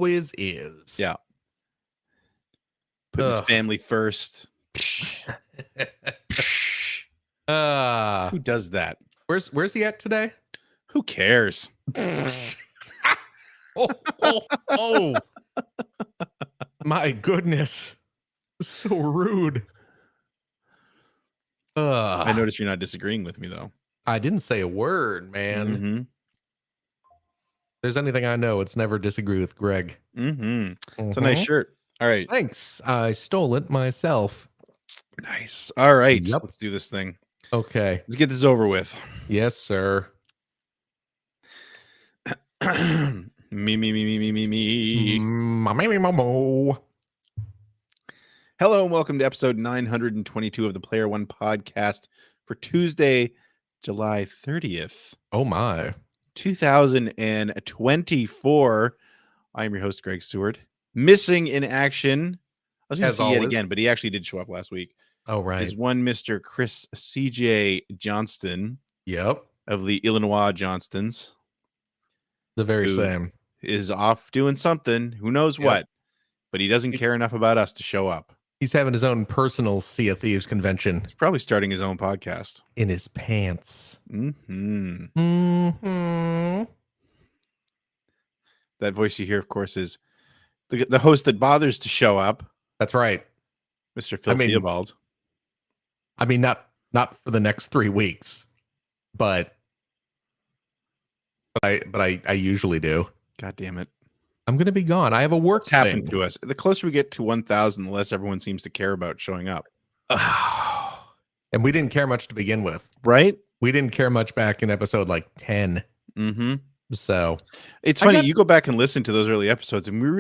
always is. Yeah. Put his family first. Who does that? Where's he at today? Who cares? Oh. My goodness. So rude. I noticed you're not disagreeing with me, though. I didn't say a word, man. Mm-hmm. If there's anything I know, it's never disagree with Greg. Mm-hmm. It's a nice shirt. All right. Thanks. I stole it myself. Nice. All right. Yep. Let's do this thing. Okay. Let's get this over with. Yes, sir. Me. Mo. Hello and welcome to episode 922 of the Player One podcast for Tuesday, July 30th. Oh my. 2024. I'm your host, Greg Stewart. Missing in action. I was going to say yet again, but he actually did show up last week. Oh, right. Is one Mr. Chris C.J. Johnston. Yep. Of the Illinois Johnstons. The very same. Is off doing something. Who knows what? But he doesn't care enough about us to show up. He's having his own personal Sea of Thieves convention. He's probably starting his own podcast. In his pants. Mm-hmm. Mm-hmm. That voice you hear, of course, is the host that bothers to show up. That's right. Mr. Phil Theobald. I mean, not for the next 3 weeks, but I usually do. God damn it. I'm going to be gone. I have a work thing. Happened to us. The closer we get to 1,000, the less everyone seems to care about showing up. And we didn't care much to begin with. Right? We didn't care much back in episode like 10. Mm-hmm. So it's funny. You go back and listen to those early episodes, and we were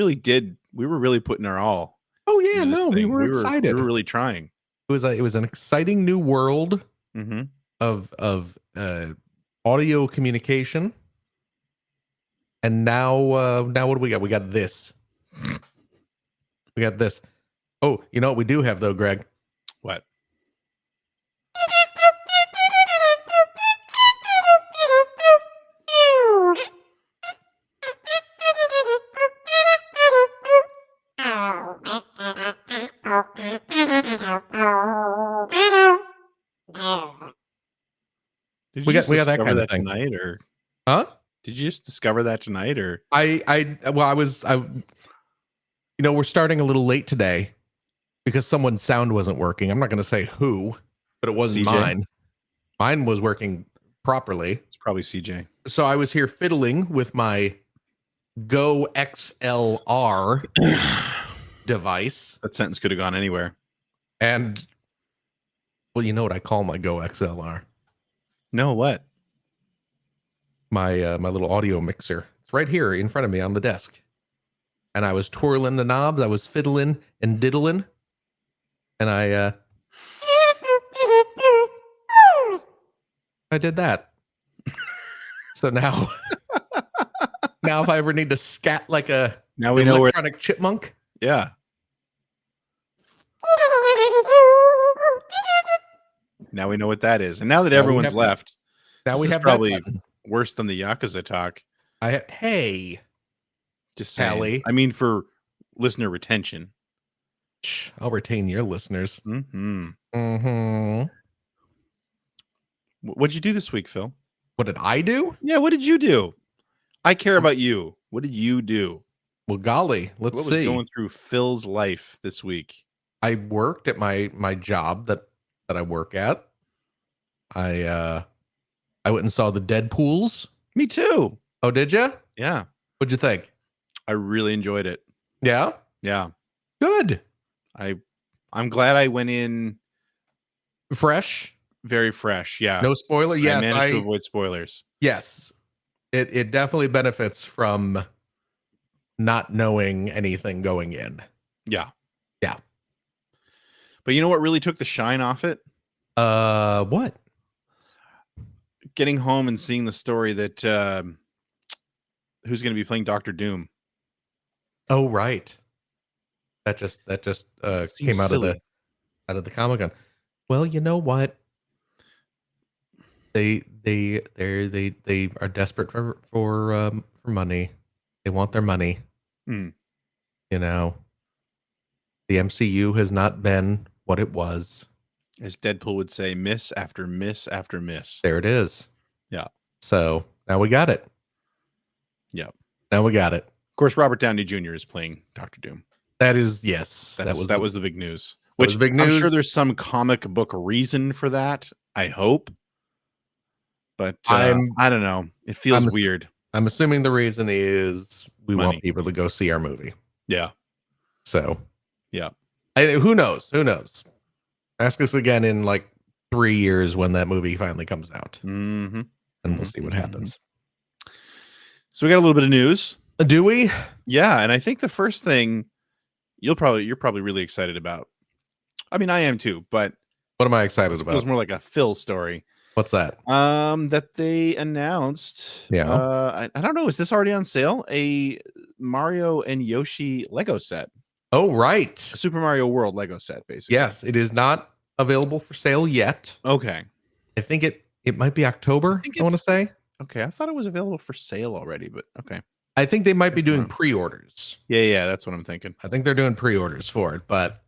really putting our all. Oh yeah, no, we were excited. We were really trying. It was an exciting new world of audio communication. And now what do we got? We got this. We got this. Oh, you know what we do have though, Greg? What? We got that kind of thing tonight, or huh? Did you just discover that tonight, or we're starting a little late today because someone's sound wasn't working. I'm not going to say who, but it wasn't CJ? mine. Mine was working properly. It's probably CJ. So I was here fiddling with my Go XLR device. That sentence could have gone anywhere. And well, you know what I call my Go XLR? No, what? My little audio mixer. It's right here in front of me on the desk. And I was twirling the knobs. I was fiddling and diddling. And I did that. So now if I ever need to scat like a electronic chipmunk. Yeah. Now we know what that is. And now that everyone's left, now we have probably worse than the Yakuza talk. Hey. Just saying. I mean, for listener retention. I'll retain your listeners. Mm-hmm. Mm-hmm. What'd you do this week, Phil? What did I do? Yeah, what did you do? I care about you. What did you do? Well, golly, let's see. What was going through Phil's life this week? I worked at my job that I work at. I went and saw the Deadpools. Me too. Oh, did you? Yeah. What'd you think? I really enjoyed it. Yeah? Yeah. Good. I'm glad I went in fresh. Very fresh. Yeah. No spoiler. Yes. I managed to avoid spoilers. Yes. It definitely benefits from not knowing anything going in. Yeah. Yeah. But you know what really took the shine off it? What? Getting home and seeing the story that who's going to be playing Dr. Doom. Oh, right. That just came out silly. of the Comic-Con. Well, you know what? They are desperate for money. They want their money. Mm. You know, the MCU has not been what it was. As Deadpool would say, miss after miss after miss. There it is. Yeah. So now we got it. Yeah. Now we got it. Of course, Robert Downey Jr. is playing Doctor Doom. That is, yes. That was the big news. That was big I'm sure news. there's some comic book reason for that. I hope. But I don't know. It feels weird. I'm assuming the reason is we Money. want people to go see our movie. Yeah. So, yeah. Who knows? Who knows? Ask us again in like 3 years when that movie finally comes out. Mm-hmm. And we'll see what happens. So we got a little bit of news. Do we? Yeah, and I think the first thing you're probably really excited about. I mean, I am too, but what am I excited about? It was more like a Phil story. What's that? That they announced. Yeah. I don't know. Is this already on sale? A Mario and Yoshi Lego set. Oh, right. A Super Mario World Lego set, basically. Yes, it is not available for sale yet. Okay. I think it might be October, I want to say. Okay, I thought it was available for sale already, but okay. I think they might be doing pre-orders. Yeah, that's what I'm thinking. I think they're doing pre-orders for it, but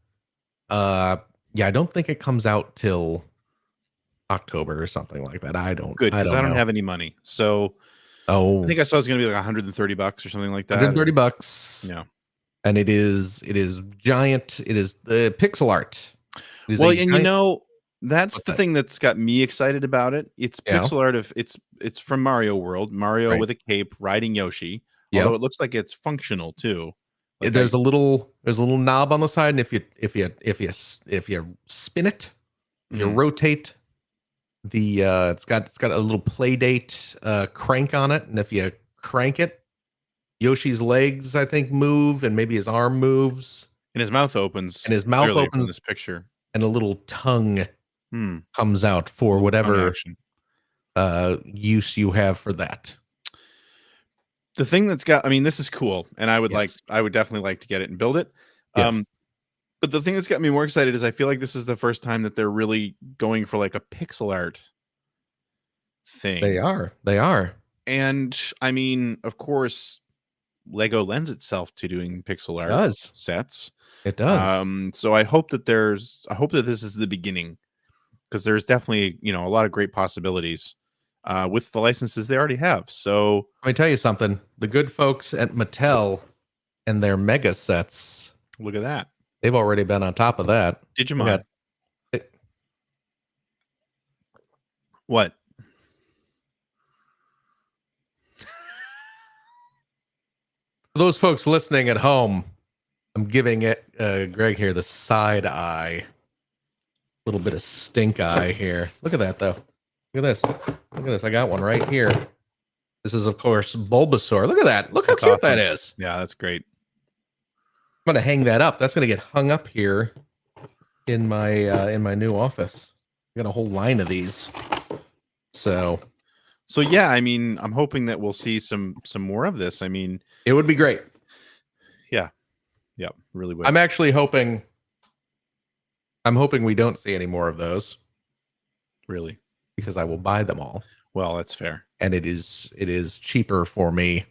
yeah, I don't think it comes out till October or something like that. I don't. Good, because I don't have any money. So I think I saw it's going to be like $130 or something like that. $130. Yeah. And it is giant. It is the pixel art. Well, and you know, that's the thing that's got me excited about it. It's pixel art of it's from Mario World, Mario with a cape riding Yoshi. Although it looks like it's functional too. Like there's a little knob on the side, and if you spin it, if you rotate the it's got a little play date crank on it, and if you crank it, Yoshi's legs I think move, and maybe his arm moves, and his mouth opens. And his mouth opens in this picture, and a little tongue comes out for whatever use you have for that. The thing that's got, I mean, this is cool, and I would definitely like to get it and build it. But the thing that's got me more excited is I feel like this is the first time that they're really going for like a pixel art thing. They are. And I mean, of course, Lego lends itself to doing pixel art sets. It does. So I hope that this is the beginning, because there's definitely, a lot of great possibilities with the licenses they already have. So let me tell you something. The good folks at Mattel and their mega sets. Look at that. They've already been on top of that. Digimon. What? For those folks listening at home, I'm giving it Greg here the side eye. A little bit of stink eye here. Look at that though. Look at this. Look at this. I got one right here. This is of course Bulbasaur. Look at that. Look how cute that is. Yeah, that's great. I'm gonna hang that up. That's gonna get hung up here in my new office. I got a whole line of these. So yeah, I mean, I'm hoping that we'll see some more of this. I mean, it would be great. Yeah, really would. I'm actually hoping we don't see any more of those. Really? Because I will buy them all. Well, that's fair. And it is cheaper for me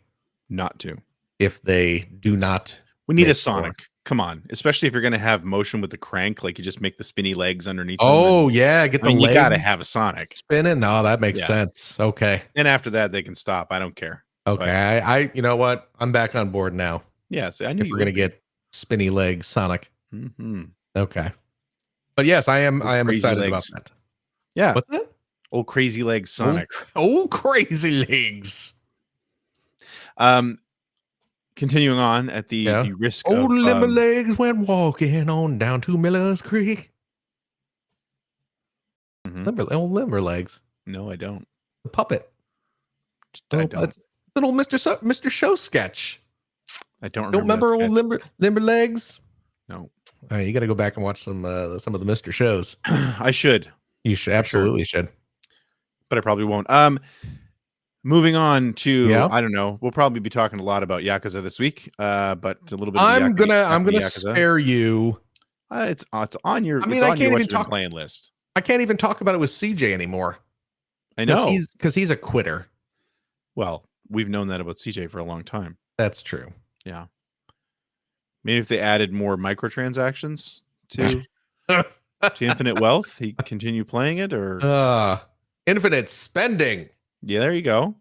not to. If they do not. We need a Sonic. Come on. Especially if you're going to have motion with the crank, like you just make the spinny legs underneath. Oh, yeah. Get the legs. You got to have a Sonic. Spinning? No, that makes sense. Okay. And after that, they can stop. I don't care. Okay. But I you know what? I'm back on board now. Yeah. So I knew if we're going to get spinny legs Sonic. Mm-hmm. Okay. But yes, I am excited about that. Yeah. What's that? Old crazy legs Sonic. Old crazy legs. Continuing on at the risk of limber legs went walking on down to Miller's Creek. Old limber legs. No, I don't. The puppet. I don't. It's an old Mr. Show sketch. I don't remember old limber legs. No. All right, you got to go back and watch some of the Mr. Shows. I should. You should absolutely should. But I probably won't. Moving on to I don't know. We'll probably be talking a lot about Yakuza this week. But a little bit. I'm gonna spare you. It's on your. I mean, I can't even talk playing list. I can't even talk about it with CJ anymore. I know because he's a quitter. Well, we've known that about CJ for a long time. That's true. Yeah. Maybe if they added more microtransactions to Infinite Wealth, he continue playing it, or infinite spending. Yeah, there you go.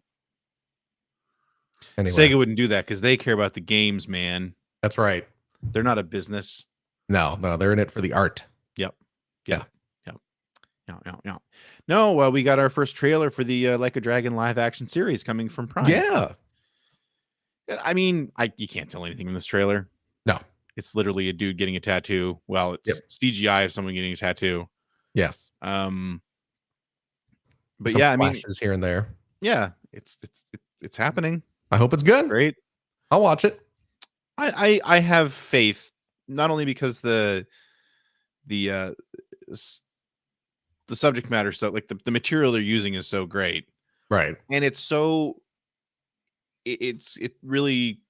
Anyway, Sega wouldn't do that because they care about the games, man. that's right. They're not a business. No, they're in it for the art. Yep. Yeah. No, we got our first trailer for the Like a Dragon live action series coming from Prime. Yeah. I mean, you can't tell anything in this trailer. No. It's literally a dude getting a tattoo. Well, it's CGI of someone getting a tattoo. Yes. But some yeah, I mean, flashes here and there. Yeah, it's happening. I hope it's good. Great. I'll watch it. I have faith, not only because the subject matter, so like the material they're using is so great, right? And it's so it really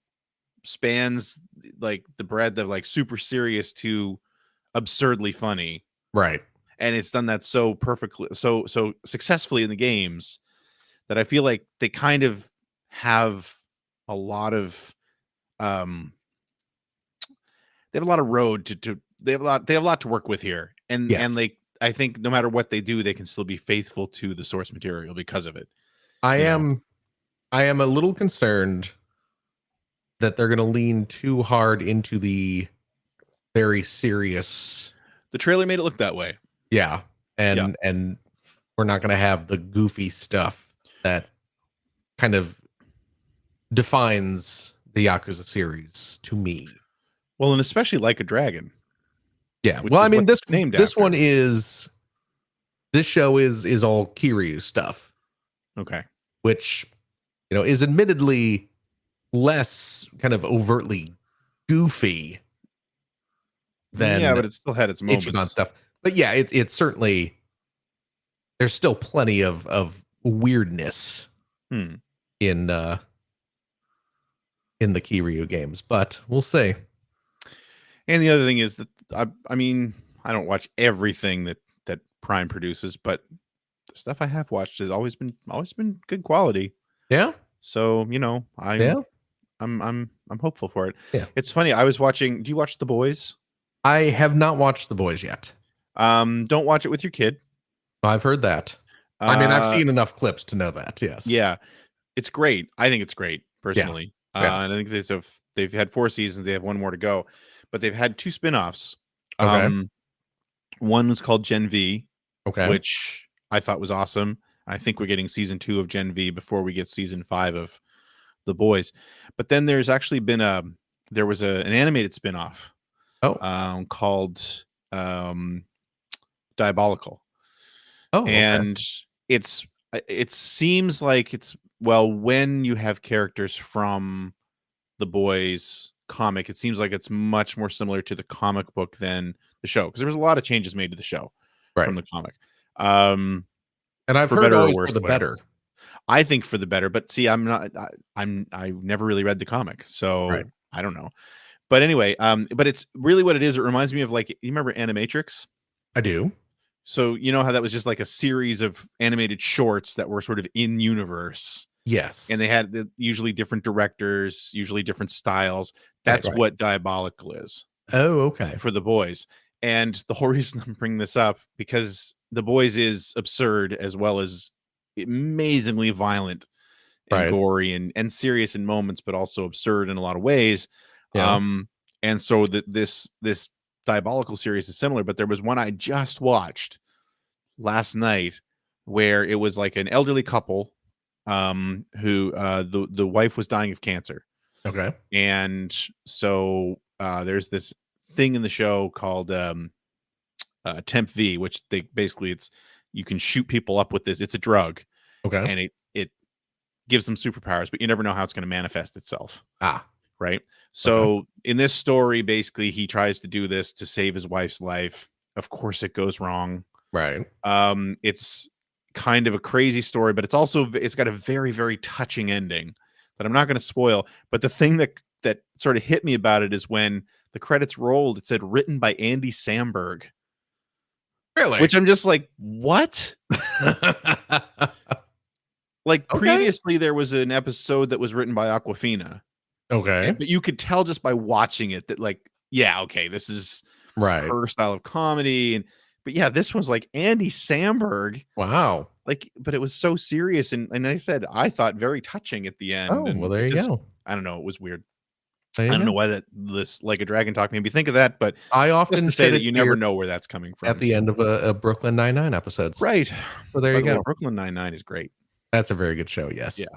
spans like the breadth of like super serious to absurdly funny, right? And it's done that so perfectly, so successfully in the games that I feel like they kind of have a lot of they have a lot of road to they have a lot to work with here, and like I think no matter what they do, they can still be faithful to the source material because of it. I am a little concerned that they're going to lean too hard into the very serious. The trailer made it look that way. Yeah, and we're not going to have the goofy stuff that kind of defines the Yakuza series to me. Well, and especially Like a Dragon. Yeah. Well, I mean, this one is, this show is all Kiryu stuff. Okay. Which, is admittedly less kind of overtly goofy than but it still had its moments. Ichiban stuff. But yeah, it's certainly, there's still plenty of weirdness in the Kiryu games, but we'll see. And the other thing is that I mean, I don't watch everything that Prime produces, but the stuff I have watched has always been good quality. Yeah. So, I'm hopeful for it. Yeah. It's funny. I was watching. Do you watch The Boys? I have not watched The Boys yet. Don't watch it with your kid. I've heard that. I mean, I've seen enough clips to know that. Yes. Yeah. It's great. I think it's great personally. Yeah. And I think they've had 4 seasons. They have 1 more to go, but they've had 2 spinoffs. Okay. One was called Gen V, which I thought was awesome. I think we're getting season 2 of Gen V before we get season 5 of The Boys. But then there's actually been an animated spinoff. Called Diabolical. And it seems like it's, well, when you have characters from The Boys comic, it seems like it's much more similar to the comic book than the show, because there was a lot of changes made to the show from the comic. And I've heard always for the better. I think for the better, but see, I never really read the comic, so I don't know. But anyway, but it's really what it is. It reminds me of, like, you remember Animatrix? I do. So you know how that was just like a series of animated shorts that were sort of in universe. Yes. And they had usually different directors, usually different styles. That's what Diabolical is. Oh, okay. For The Boys. And the whole reason I'm bringing this up, because The Boys is absurd as well as amazingly violent and gory and serious in moments, but also absurd in a lot of ways. Yeah. And so this Diabolical series is similar, but there was one I just watched last night where it was like an elderly couple who the wife was dying of cancer. Okay. And so there's this thing in the show called Temp V, which you can shoot people up with this. It's a drug. Okay. And it gives them superpowers, but you never know how it's going to manifest itself. Right. So in this story, basically, he tries to do this to save his wife's life. Of course, it goes wrong. Right. It's kind of a crazy story, but it's got a very, very touching ending that I'm not going to spoil. But the thing that sort of hit me about it is when the credits rolled, it said written by Andy Samberg. Really? Which I'm just like, what? Like previously, there was an episode that was written by Aquafina. Okay. But you could tell just by watching it that like, yeah, okay, this is Right. her style of comedy. But yeah, this was like Andy Samberg. Wow. Like, but it was so serious and I said I thought very touching at the end, Oh, well, and there it you just go. I don't know, it was weird. There I you don't know go. why this Like a Dragon talk made me think of that, but I just often to say shed that a you never tear know where that's coming at from. the So end of a Brooklyn Nine-Nine episodes. right. So there By you the way, go. Brooklyn Nine-Nine is great. That's a very good show. Yes. Yeah.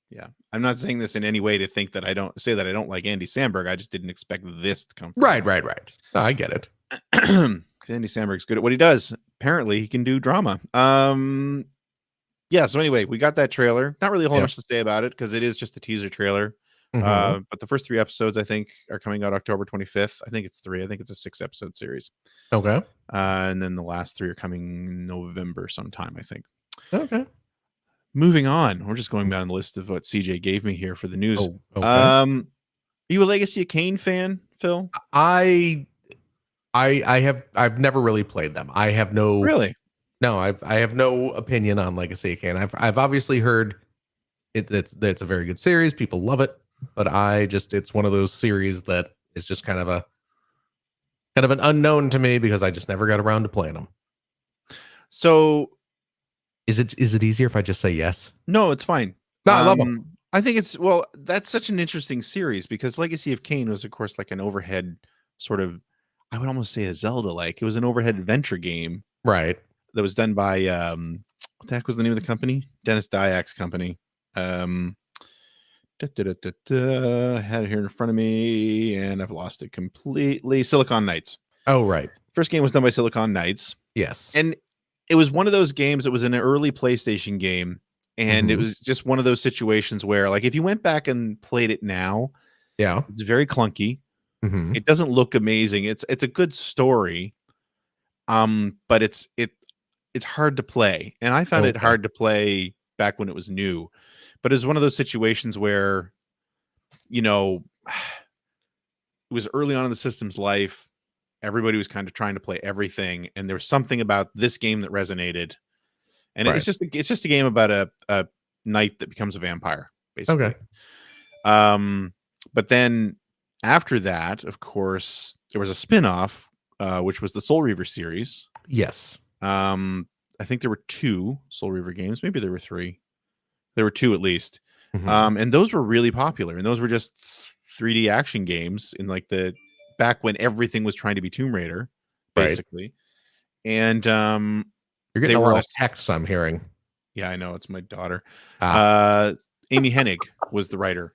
Yeah. I'm not saying this in any way to think that I don't like Andy Samberg. I just didn't expect this to come from Right. him. Right. Right. No, I get it. Andy Samberg's good at what he does. Apparently, he can do drama. Yeah. So anyway, we got that trailer. Not really a whole Yep. much to say about it because it is just a teaser trailer. Mm-hmm. But the first 3 episodes, I think, are coming out October 25th. I think it's 3. I think it's a 6-episode series. Okay. And then the last 3 are coming November sometime, I think. Okay. Moving on, we're just going down the list of what CJ gave me here for the news. Oh, okay. Are you a Legacy of Kain fan, Phil? I've never really played them. I have no Really? No, I have no opinion on Legacy of Kain. I've obviously heard it's a very good series. People love it, but it's one of those series that is just kind of an unknown to me because I just never got around to playing them. So is it easier if I just say yes? No, it's fine. No, I love them. I think that's such an interesting series because Legacy of Kain was, of course, like an overhead sort of, I would almost say a Zelda-like. It was an overhead adventure game, right? That was done by what the heck was the name of the company? Dennis Diak's company. I had it here in front of me, and I've lost it completely. Silicon Knights. Oh, right. First game was done by Silicon Knights. Yes. And it was one of those games that was an early PlayStation game. And it was just one of those situations where, like, if you went back and played it now, yeah, it's very clunky. It doesn't look amazing. It's a good story, but it's hard to play, and I found it hard to play back when it was new. But it's one of those situations where, it was early on in the system's life. Everybody was kind of trying to play everything, and there was something about this game that resonated. And it's just a game about a knight that becomes a vampire, basically. Okay. But then after that, of course, there was a spin-off, which was the Soul Reaver series. Yes. I think there were 2 Soul Reaver games. Maybe there were 3. There were 2 at least. And those were really popular. And those were just 3D action games in like the back when everything was trying to be Tomb Raider, basically. Right. And you're getting a lot of texts I'm hearing. Yeah, I know. It's my daughter. Amy Hennig was the writer.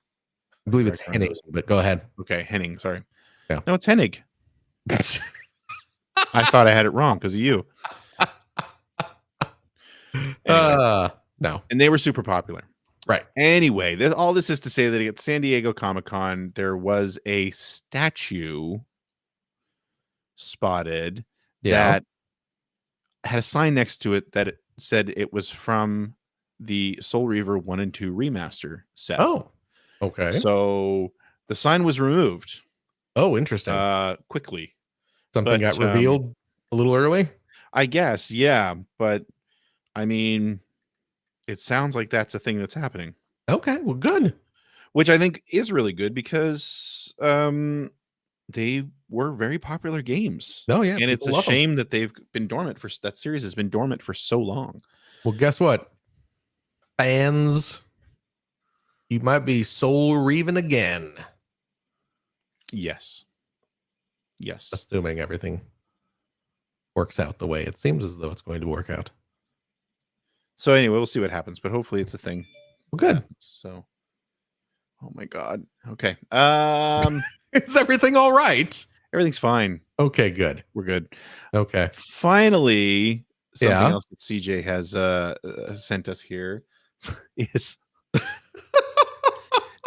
I believe it's Hennig, but go ahead. Okay, Hennig. Sorry. Yeah. No, it's Hennig. I thought I had it wrong because of you. Anyway. No. And they were super popular. Right. Anyway, all this is to say that at San Diego Comic-Con, there was a statue spotted that had a sign next to it that it said it was from the Soul Reaver 1 and 2 remaster set. Oh, okay. So the sign was removed. Oh, interesting. Quickly. Something got revealed a little early? I guess, yeah. But, I mean, it sounds like that's a thing that's happening. Okay, well, good. Which I think is really good because they were very popular games. Oh, yeah. And it's a shame that they've been dormant that series has been dormant for so long. Well, guess what? Fans, you might be soul reaving again. Yes. Assuming everything works out the way it seems as though it's going to work out. So anyway, we'll see what happens, but hopefully it's a thing. Well, good. So, oh my God. Okay. Is everything all right? Everything's fine. Okay, good. We're good. Okay. Finally, something else that CJ has sent us here is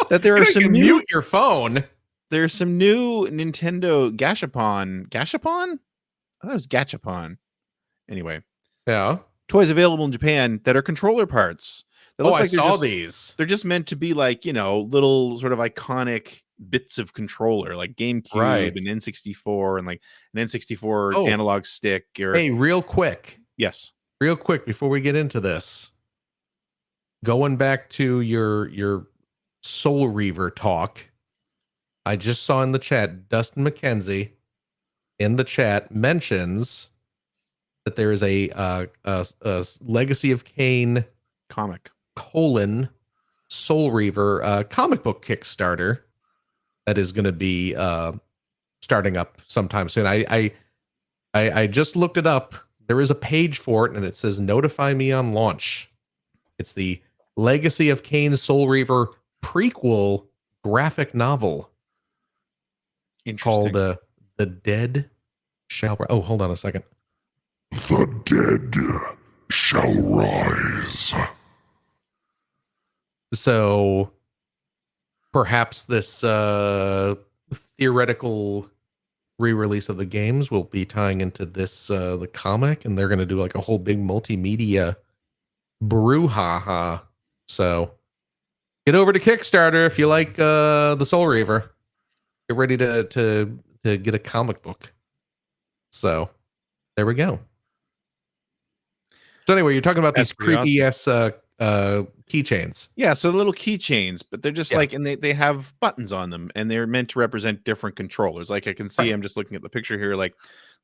that there are some new. Mute your phone. There's some new Nintendo Gashapon. Gashapon? I thought it was Gachapon. Anyway. Yeah. Toys available in Japan that are controller parts. I saw these. They're just meant to be like, little sort of iconic bits of controller, like GameCube and N64 and like an N64 analog stick. Hey, real quick. Yes. Real quick before we get into this. Going back to your Soul Reaver talk. I just saw in the chat, Dustin McKenzie in the chat mentions that there is a Legacy of Kain comic Soul Reaver comic book Kickstarter that is going to be starting up sometime soon. I just looked it up. There is a page for it, and it says "Notify me on launch." It's the Legacy of Kain Soul Reaver prequel graphic novel called "The Dead Shall." Oh, hold on a second. The dead shall rise. So perhaps this theoretical re-release of the games will be tying into this the comic, and they're going to do like a whole big multimedia brouhaha. So get over to Kickstarter if you like the Soul Reaver. Get ready to get a comic book. So there we go. So anyway, you're talking about these creepy awesome. Keychains. Yeah, so little keychains, but they're just like, and they have buttons on them, and they're meant to represent different controllers. Like I can see, I'm just looking at the picture here, like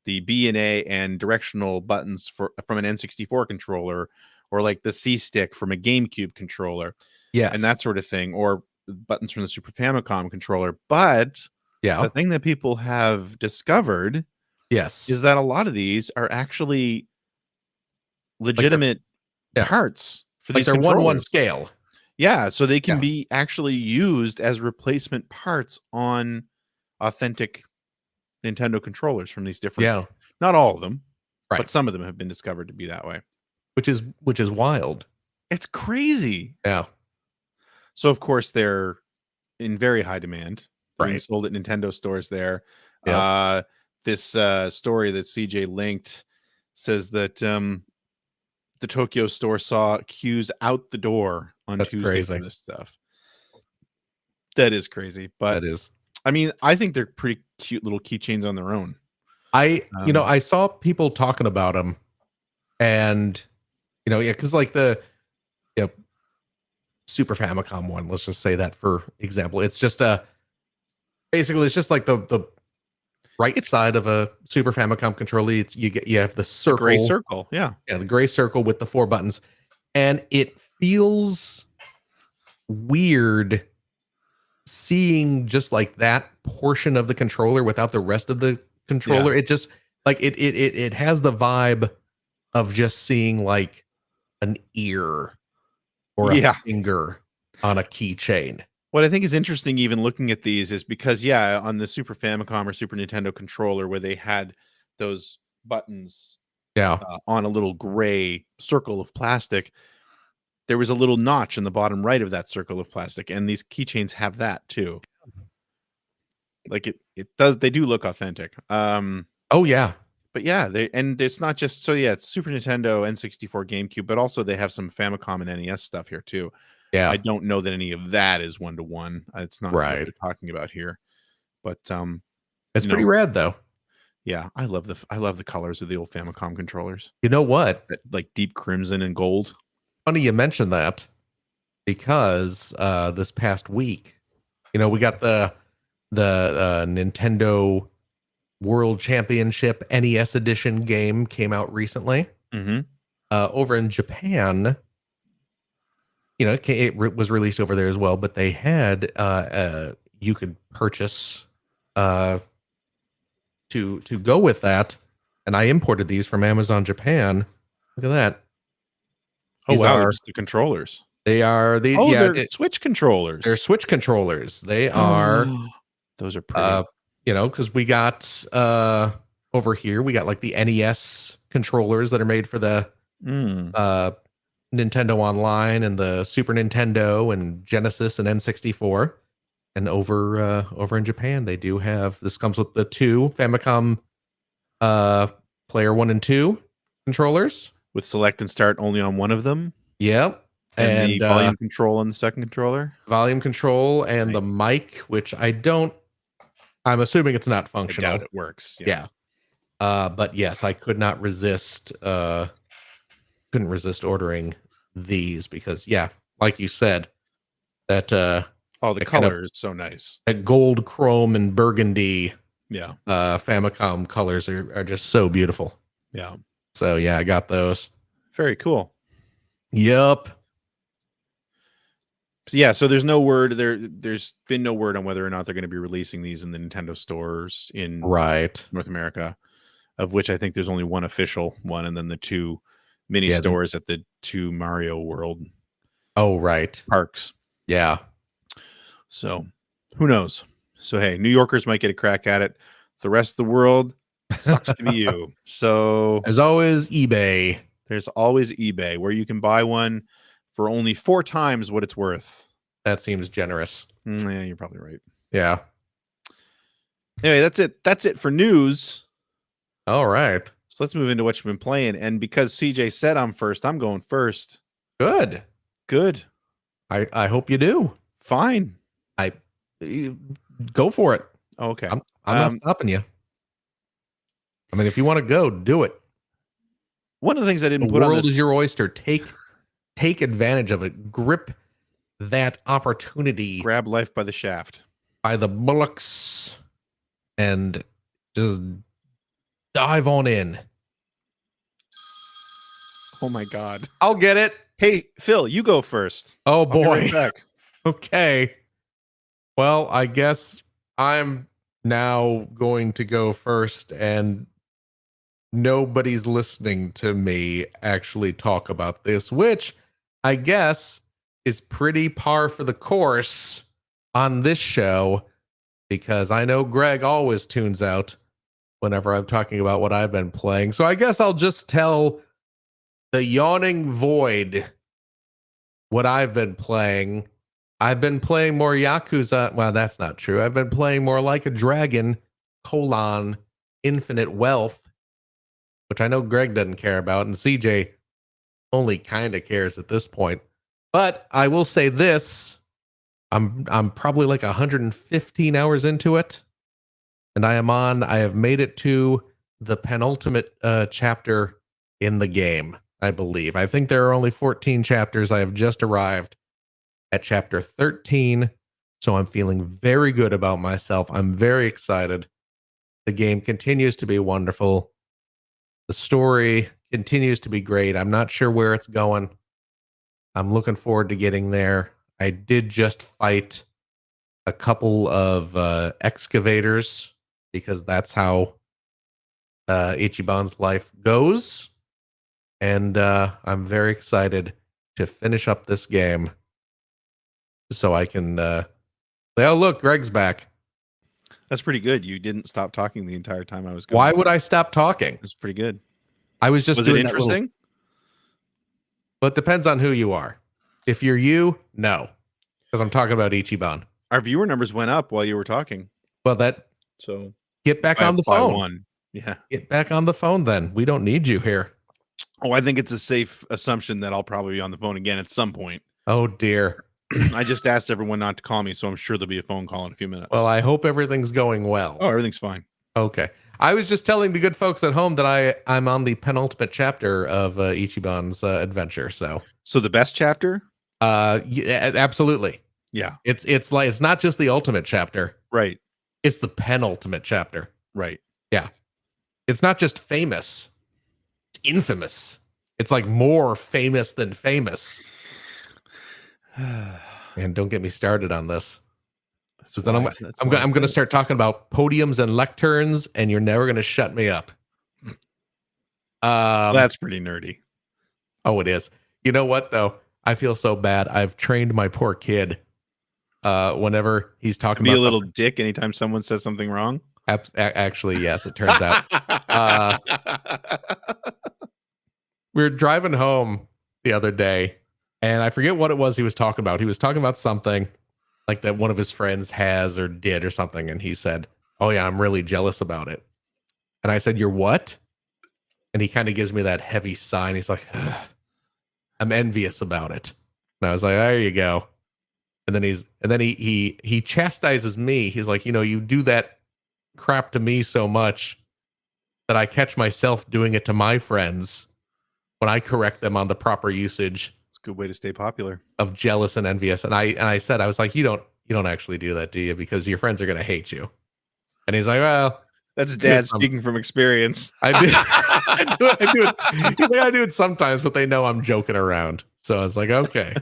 the B and A and directional buttons from an N64 controller, or like the C stick from a GameCube controller, and that sort of thing, or buttons from the Super Famicom controller. But the thing that people have discovered, is that a lot of these are actually legitimate parts for these controllers. They're 1-1 scale. Yeah, so they can be actually used as replacement parts on authentic Nintendo controllers from these different. Not all of them, but some of them have been discovered to be that way. Which is wild. It's crazy. Yeah. So of course they're in very high demand. They're being sold at Nintendo stores there. This story that CJ linked says that the Tokyo store saw queues out the door on Tuesday for this stuff. That is crazy, but that is. I mean, I think they're pretty cute little keychains on their own. I saw people talking about them, and because like the Super Famicom one, let's just say that for example, it's just basically it's just like the right side of a Super Famicom controller. You have the circle, the gray circle, the gray circle with the 4 buttons, and it feels weird seeing just like that portion of the controller without the rest of the controller. It just like it has the vibe of just seeing like an ear or a finger on a keychain. What I think is interesting, even looking at these, is because on the Super Famicom or Super Nintendo controller, where they had those buttons on a little gray circle of plastic, there was a little notch in the bottom right of that circle of plastic, and these keychains have that too. Like they do look authentic. But it's not just it's Super Nintendo, N64, GameCube, but also they have some Famicom and NES stuff here too. I don't know that any of that is 1-to-1. It's not what we're talking about here, but it's pretty rad though. Yeah, I love the colors of the old Famicom controllers. You know what? Like deep crimson and gold. Funny you mentioned that, because this past week, we got the Nintendo World Championship NES Edition game came out recently. Over in Japan. It was released over there as well, but they had you could purchase to go with that, and I imported these from Amazon Japan. Look at that. These wow, they're just the controllers. They are they're Switch controllers. They're Switch controllers. They are. Those are pretty. Because we got over here, we got like the NES controllers that are made for the Nintendo Online and the Super Nintendo and Genesis and N64. And over in Japan, they do have, this comes with the 2 Famicom player 1 and 2 controllers. With select and start only on one of them? Yep. And the volume control on the second controller? Volume control and the mic, which I'm assuming it's not functional. I doubt it works. Yeah. But yes, I could not resist couldn't resist ordering these because like you said, that Oh, the color is so nice. That gold, chrome, and burgundy. Yeah. Famicom colors are just so beautiful. Yeah. So yeah, I got those. Very cool. Yep. Yeah, so there's no word there's been no word on whether or not they're going to be releasing these in the Nintendo stores in North America, of which I think there's only one official one, and then the two mini stores at the two Mario World parks. Yeah. So who knows? So hey, New Yorkers might get a crack at it. The rest of the world sucks to be you. So there's always eBay. There's always eBay, where you can buy one for only 4 times what it's worth. That seems generous. Yeah, you're probably right. Yeah. Anyway, that's it. That's it for news. All right. So let's move into what you've been playing. And because CJ said I'm first, I'm going first. Good. I hope you do. Fine. Go for it. Okay. I'm not stopping you. I mean, if you want to go, do it. One of the things I didn't put on this... The world is your oyster. Take advantage of it. Grip that opportunity. Grab life by the shaft. By the bullocks. And just dive on in. Oh my God. I'll get it. Hey, Phil, you go first. Oh boy. Right back. Okay. Well, I guess I'm now going to go first, and nobody's listening to me actually talk about this, which I guess is pretty par for the course on this show, because I know Greg always tunes out whenever I'm talking about what I've been playing. So I guess I'll just tell the yawning void what I've been playing. I've been playing more Yakuza. Well, that's not true. I've been playing more Like a Dragon, Infinite Wealth, which I know Greg doesn't care about, and CJ only kind of cares at this point. But I will say this, I'm probably like 115 hours into it, and I have made it to the penultimate chapter in the game, I believe. I think there are only 14 chapters. I have just arrived at chapter 13, so I'm feeling very good about myself. I'm very excited. The game continues to be wonderful. The story continues to be great. I'm not sure where it's going. I'm looking forward to getting there. I did just fight a couple of excavators, because that's how Ichiban's life goes. And I'm very excited to finish up this game so I can say, oh, look, Greg's back. That's pretty good. You didn't stop talking the entire time I was going. Why would I stop talking? That's pretty good. I was just Was doing it interesting? But it depends on who you are. If you're you, no. Because I'm talking about Ichiban. Our viewer numbers went up while you were talking. Well, so get back on the phone. One. Yeah. Get back on the phone then. We don't need you here. Oh, I think it's a safe assumption that I'll probably be on the phone again at some point. Oh, dear. I just asked everyone not to call me, so I'm sure there'll be a phone call in a few minutes. Well, I hope everything's going well. Oh, everything's fine. Okay. I was just telling the good folks at home that I'm on the penultimate chapter of Ichiban's adventure. So the best chapter? Yeah, absolutely. Yeah. It's like, it's not just the ultimate chapter. Right. It's the penultimate chapter. Right. Yeah. It's not just famous. It's infamous. It's like more famous than famous. And don't get me started on this. So then I'm going to start talking about podiums and lecterns, and you're never going to shut me up. That's pretty nerdy. Oh, it is. You know what, though? I feel so bad. I've trained my poor kid. Whenever he's talking about be a little dick anytime someone says something wrong. Actually, yes, it turns out. We were driving home the other day, and I forget what it was he was talking about. He was talking about something like that one of his friends has or did or something, and he said, "Oh yeah, I'm really jealous about it." And I said, "You're what?" And he kind of gives me that heavy sigh, and he's like, "Ugh, I'm envious about it." And I was like, "There you go." And then he chastises me. He's like, you do that crap to me so much that I catch myself doing it to my friends when I correct them on the proper usage. It's a good way to stay popular. Of jealous and envious. And I said, I was like, you you don't actually do that, do you? Because your friends are going to hate you. And he's like, well, that's Dad speaking from experience. I do. I do it. He's like, I do it sometimes, but they know I'm joking around. So I was like, okay.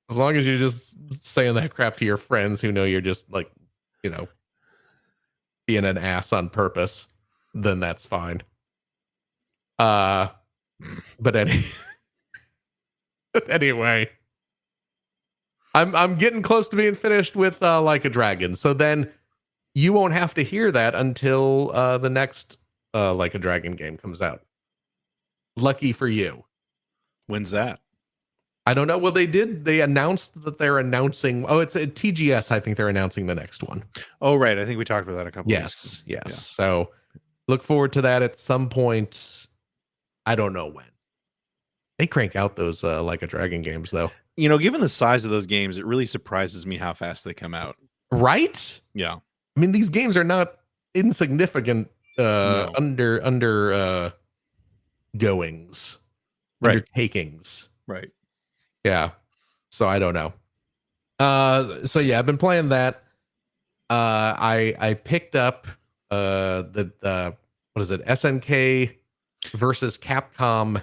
As long as you're just saying that crap to your friends who know you're just like, being an ass on purpose, then that's fine. But anyway, I'm getting close to being finished with Like a Dragon. So then you won't have to hear that until the next Like a Dragon game comes out. Lucky for you. When's that? I don't know. Well, they announced that they're announcing. Oh, it's at TGS. I think they're announcing the next one. Oh, right. I think we talked about that a couple weeks ago. Yes. Yeah. So look forward to that at some point. I don't know when. They crank out those Like a Dragon games, though. Given the size of those games, it really surprises me how fast they come out. Right? Yeah. I mean, these games are not insignificant under goings, right. Undertakings. Right. Yeah. So I don't know. So yeah, I've been playing that. I picked up the what is it? SNK versus Capcom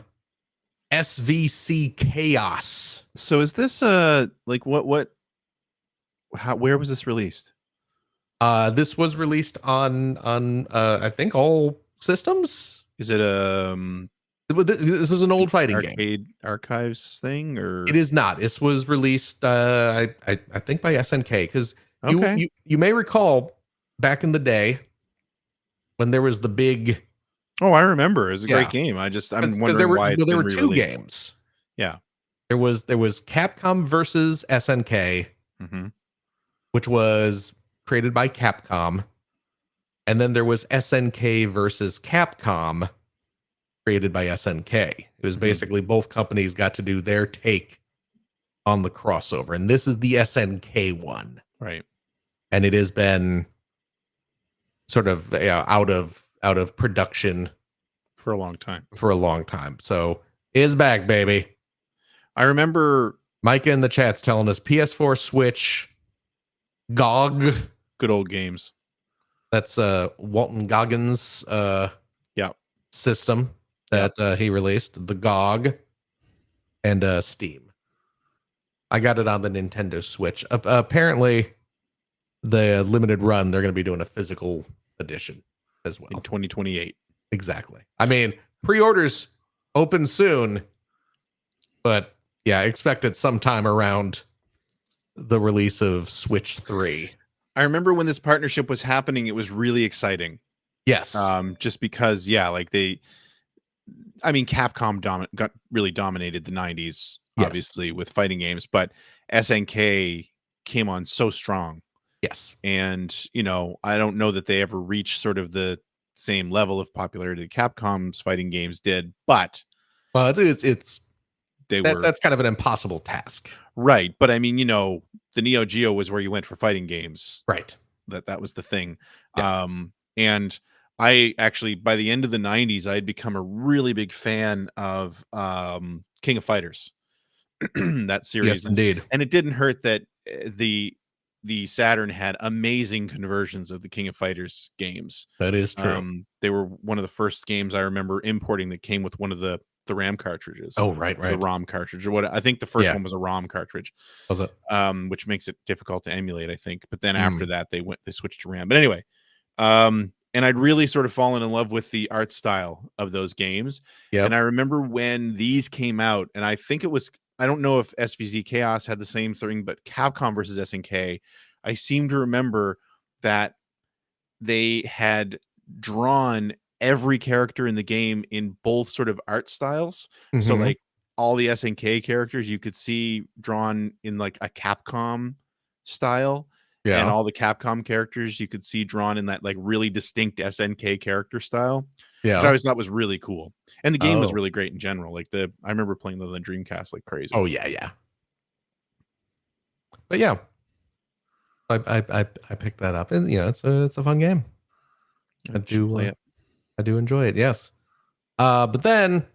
SVC Chaos. So is this like where was this released? This was released on I think all systems. Is it this is an old fighting arcade game archives thing, or it is not. This was released I think by SNK, because you may recall back in the day when there was the big. Oh, I remember. It was a great game. I'm wondering why there were two games. Yeah, there was Capcom versus SNK, which was created by Capcom, and then there was SNK versus Capcom, created by SNK. It was basically both companies got to do their take on the crossover, and this is the SNK one, right? And it has been sort of out of production for a long time. So it is back, baby. I remember Micah in the chat's telling us PS4, Switch, GOG, good old games. That's Walton Goggins system that he released, the GOG, and Steam. I got it on the Nintendo Switch. Apparently, the limited run, they're going to be doing a physical edition as well in 2028. Exactly. I mean, pre-orders open soon, but yeah, expect it sometime around the release of Switch 3. I remember when this partnership was happening, it was really exciting. Yes. Just because, Capcom really dominated the 90s, obviously, with fighting games, but SNK came on so strong. Yes. And, I don't know that they ever reached sort of the same level of popularity that Capcom's fighting games did, but that's kind of an impossible task. Right. But I mean, the Neo Geo was where you went for fighting games. Right. That was the thing. Yeah. And I actually, by the end of the 90s, I had become a really big fan of King of Fighters. That series. Yes, indeed. And it didn't hurt that the Saturn had amazing conversions of the King of Fighters games. That is true. They were one of the first games I remember importing that came with one of the RAM cartridges. Oh, right. The ROM cartridge, or what I think the first one was a ROM cartridge. Was it? Which makes it difficult to emulate, I think. But then after that, they switched to RAM. But anyway, and I'd really sort of fallen in love with the art style of those games. Yeah. And I remember when these came out, and I think it was, I don't know if SVZ Chaos had the same thing, but Capcom versus SNK, I seem to remember that they had drawn every character in the game in both sort of art styles. So like all the SNK characters you could see drawn in like a Capcom style, and all the Capcom characters you could see drawn in that like really distinct SNK character style, which I always thought was really cool. And the game was really great in general. Like I remember playing the Dreamcast like crazy. Oh yeah. But yeah, I picked that up, and it's a fun game. I do enjoy it. Yes. But then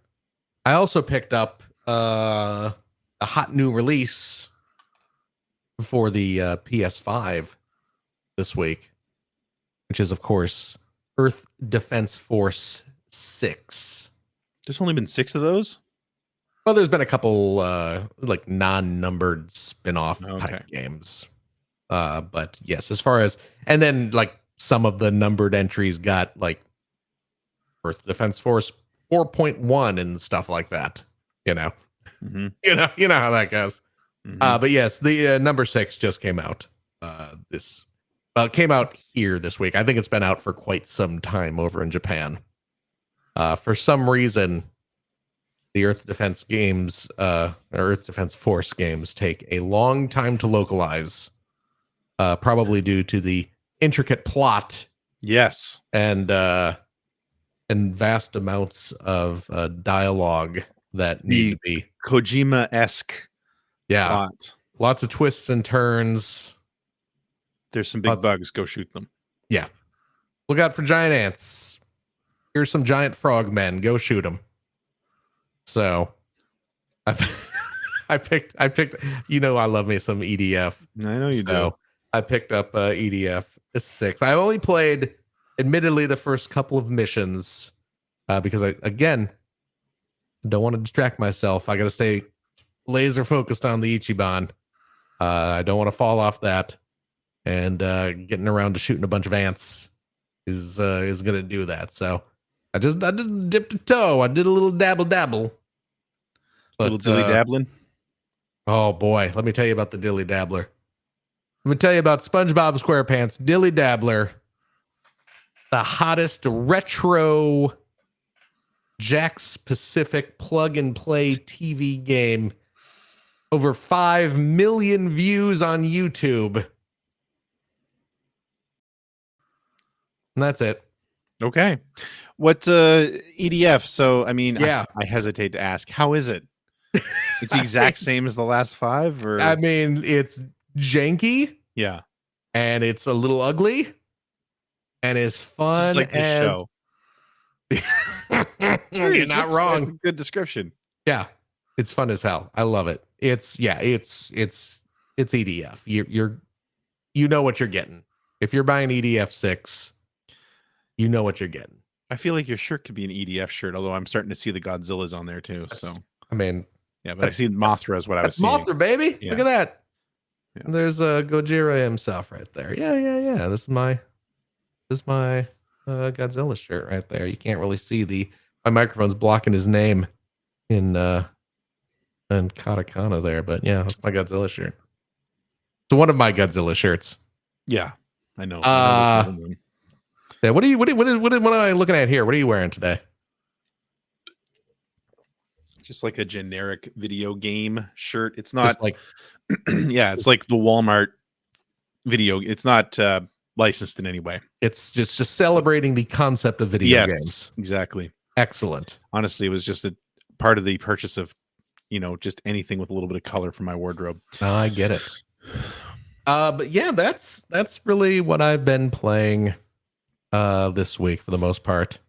I also picked up a hot new release for the PS5 this week, which is, of course, Earth Defense Force 6. There's only been 6 of those? Well, there's been a couple like non-numbered spin-off type games. But yes, as far as, and then like some of the numbered entries got like Earth Defense Force 4.1 and stuff like that. You know, you know how that goes. But yes, the number 6 just came out. Came out here this week. I think it's been out for quite some time over in Japan. For some reason, the Earth Defense games, Earth Defense Force games, take a long time to localize. Probably due to the intricate plot. Yes. And vast amounts of dialogue that need to be Kojima-esque. Yeah. Plot. Lots of twists and turns. There's some big bugs. Go shoot them. Yeah. Look out for giant ants. Here's some giant frogmen. Go shoot them. So I picked, you know, I love me some EDF. I know you do. I picked up EDF 6. I only played, admittedly, the first couple of missions because I don't want to distract myself. I got to stay laser focused on the Ichiban. I don't want to fall off that, and getting around to shooting a bunch of ants is going to do that. So I just dipped a toe. I did a little dabble. But, little dilly dabbling. Oh boy, let me tell you about the dilly dabbler. Let me tell you about SpongeBob SquarePants Dilly Dabbler, the hottest retro Jack's Pacific plug and play TV game. Over 5 million views on YouTube. And that's it. Okay. What EDF? So, I mean, yeah. I hesitate to ask, how is it? It's the exact same as the last 5? Or I mean, it's janky. Yeah. And it's a little ugly. And as fun just like as this show. You're not wrong. That's a good description. Yeah. It's fun as hell. I love it. It's EDF. You know what you're getting. If you're buying EDF 6, you know what you're getting. I feel like your shirt could be an EDF shirt, although I'm starting to see the Godzillas on there too. So I mean, yeah, but I see Mothra is what I was seeing. Mothra, baby. Yeah. Look at that. Yeah. There's Gojira himself right there. Yeah. This is my Godzilla shirt right there. You can't really see my microphone's blocking his name in katakana there, but yeah, that's my Godzilla shirt. So one of my Godzilla shirts. Yeah, I know. Yeah, what am I looking at here? What are you wearing today? Just like a generic video game shirt. It's not like yeah, it's like the Walmart video. It's not licensed in any way. It's just celebrating the concept of video games. Exactly. Excellent. Honestly, it was just a part of the purchase of, just anything with a little bit of color for my wardrobe. I get it. But yeah, that's really what I've been playing this week for the most part.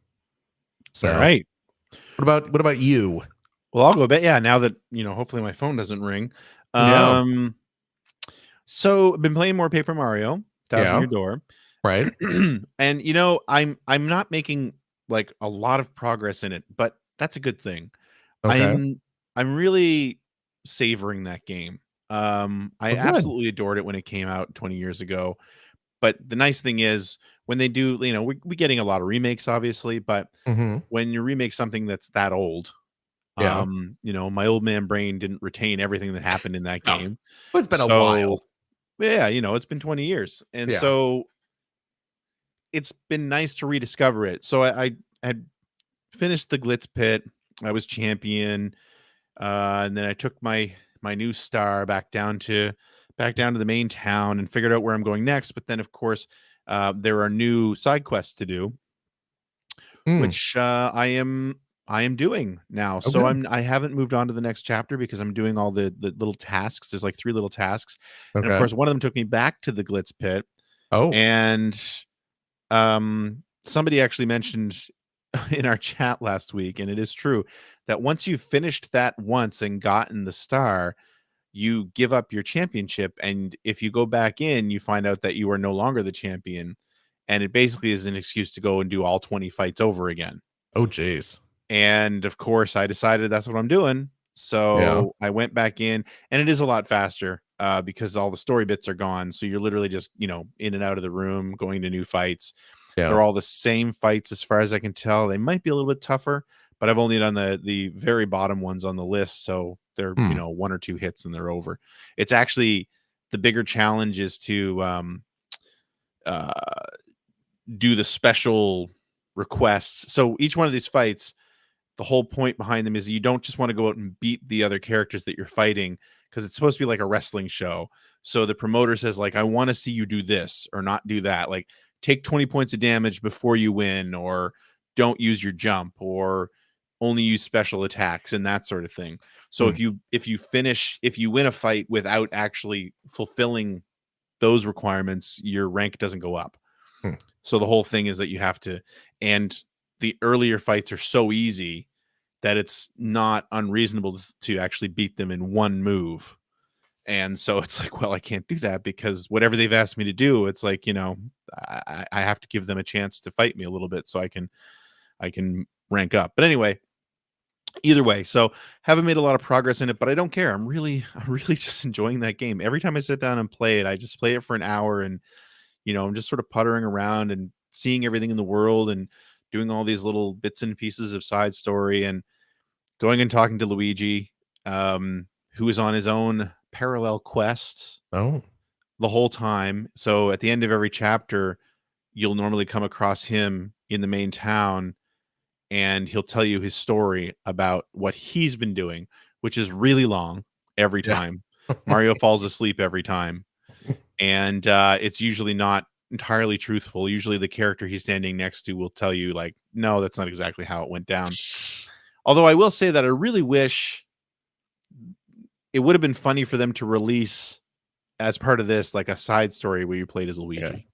So, all right. What about you? Well, I'll go bet. Yeah, now that hopefully my phone doesn't ring. So I've been playing more Paper Mario, Thousand Year Door, right? And I'm not making like a lot of progress in it, but that's a good thing. Okay. I'm really savoring that game. I absolutely adored it when it came out 20 years ago. But the nice thing is when they do, we're getting a lot of remakes, obviously, but when you remake something that's that old, my old man brain didn't retain everything that happened in that game. Well, it's been a while. Yeah, it's been 20 years. And so it's been nice to rediscover it. So I had finished the Glitz Pit. I was champion. And then I took my new star back down to the main town and figured out where I'm going next. But then, of course, there are new side quests to do, which I am doing now. Okay. So I haven't moved on to the next chapter because I'm doing all the little tasks. There's like 3 little tasks. Okay. And of course, one of them took me back to the Glitz Pit. Oh, and somebody actually mentioned in our chat last week, and it is true, that once you've finished that once and gotten the star, you give up your championship, and if you go back in, you find out that you are no longer the champion, and it basically is an excuse to go and do all 20 fights over again. Oh, jeez. And of course, I decided that's what I'm doing. So I went back in, and it is a lot faster because all the story bits are gone. So you're literally just, in and out of the room, going to new fights. Yeah. They're all the same fights as far as I can tell. They might be a little bit tougher, but I've only done the very bottom ones on the list. So they're, one or two hits and they're over. It's actually the bigger challenge is to do the special requests. So each one of these fights, the whole point behind them is you don't just want to go out and beat the other characters that you're fighting, because it's supposed to be like a wrestling show. So the promoter says, like, I want to see you do this or not do that. Like, take 20 points of damage before you win, or don't use your jump, or only use special attacks and that sort of thing. So if you win a fight without actually fulfilling those requirements, your rank doesn't go up. So the whole thing is that you have to, and the earlier fights are so easy that it's not unreasonable to actually beat them in one move. And so it's like, well, I can't do that because whatever they've asked me to do, it's like, I have to give them a chance to fight me a little bit so I can rank up. But anyway, either way, so haven't made a lot of progress in it, but I don't care. I'm really just enjoying that game. Every time I sit down and play it, I just play it for an hour, and I'm just sort of puttering around and seeing everything in the world and doing all these little bits and pieces of side story, and going and talking to Luigi, who is on his own parallel quest the whole time. So at the end of every chapter, you'll normally come across him in the main town, and he'll tell you his story about what he's been doing, which is really long every time. Mario falls asleep every time. And it's usually not entirely truthful. Usually the character he's standing next to will tell you, like, no, that's not exactly how it went down. Although I will say that I really wish it would have been funny for them to release, as part of this, like a side story where you played as Luigi.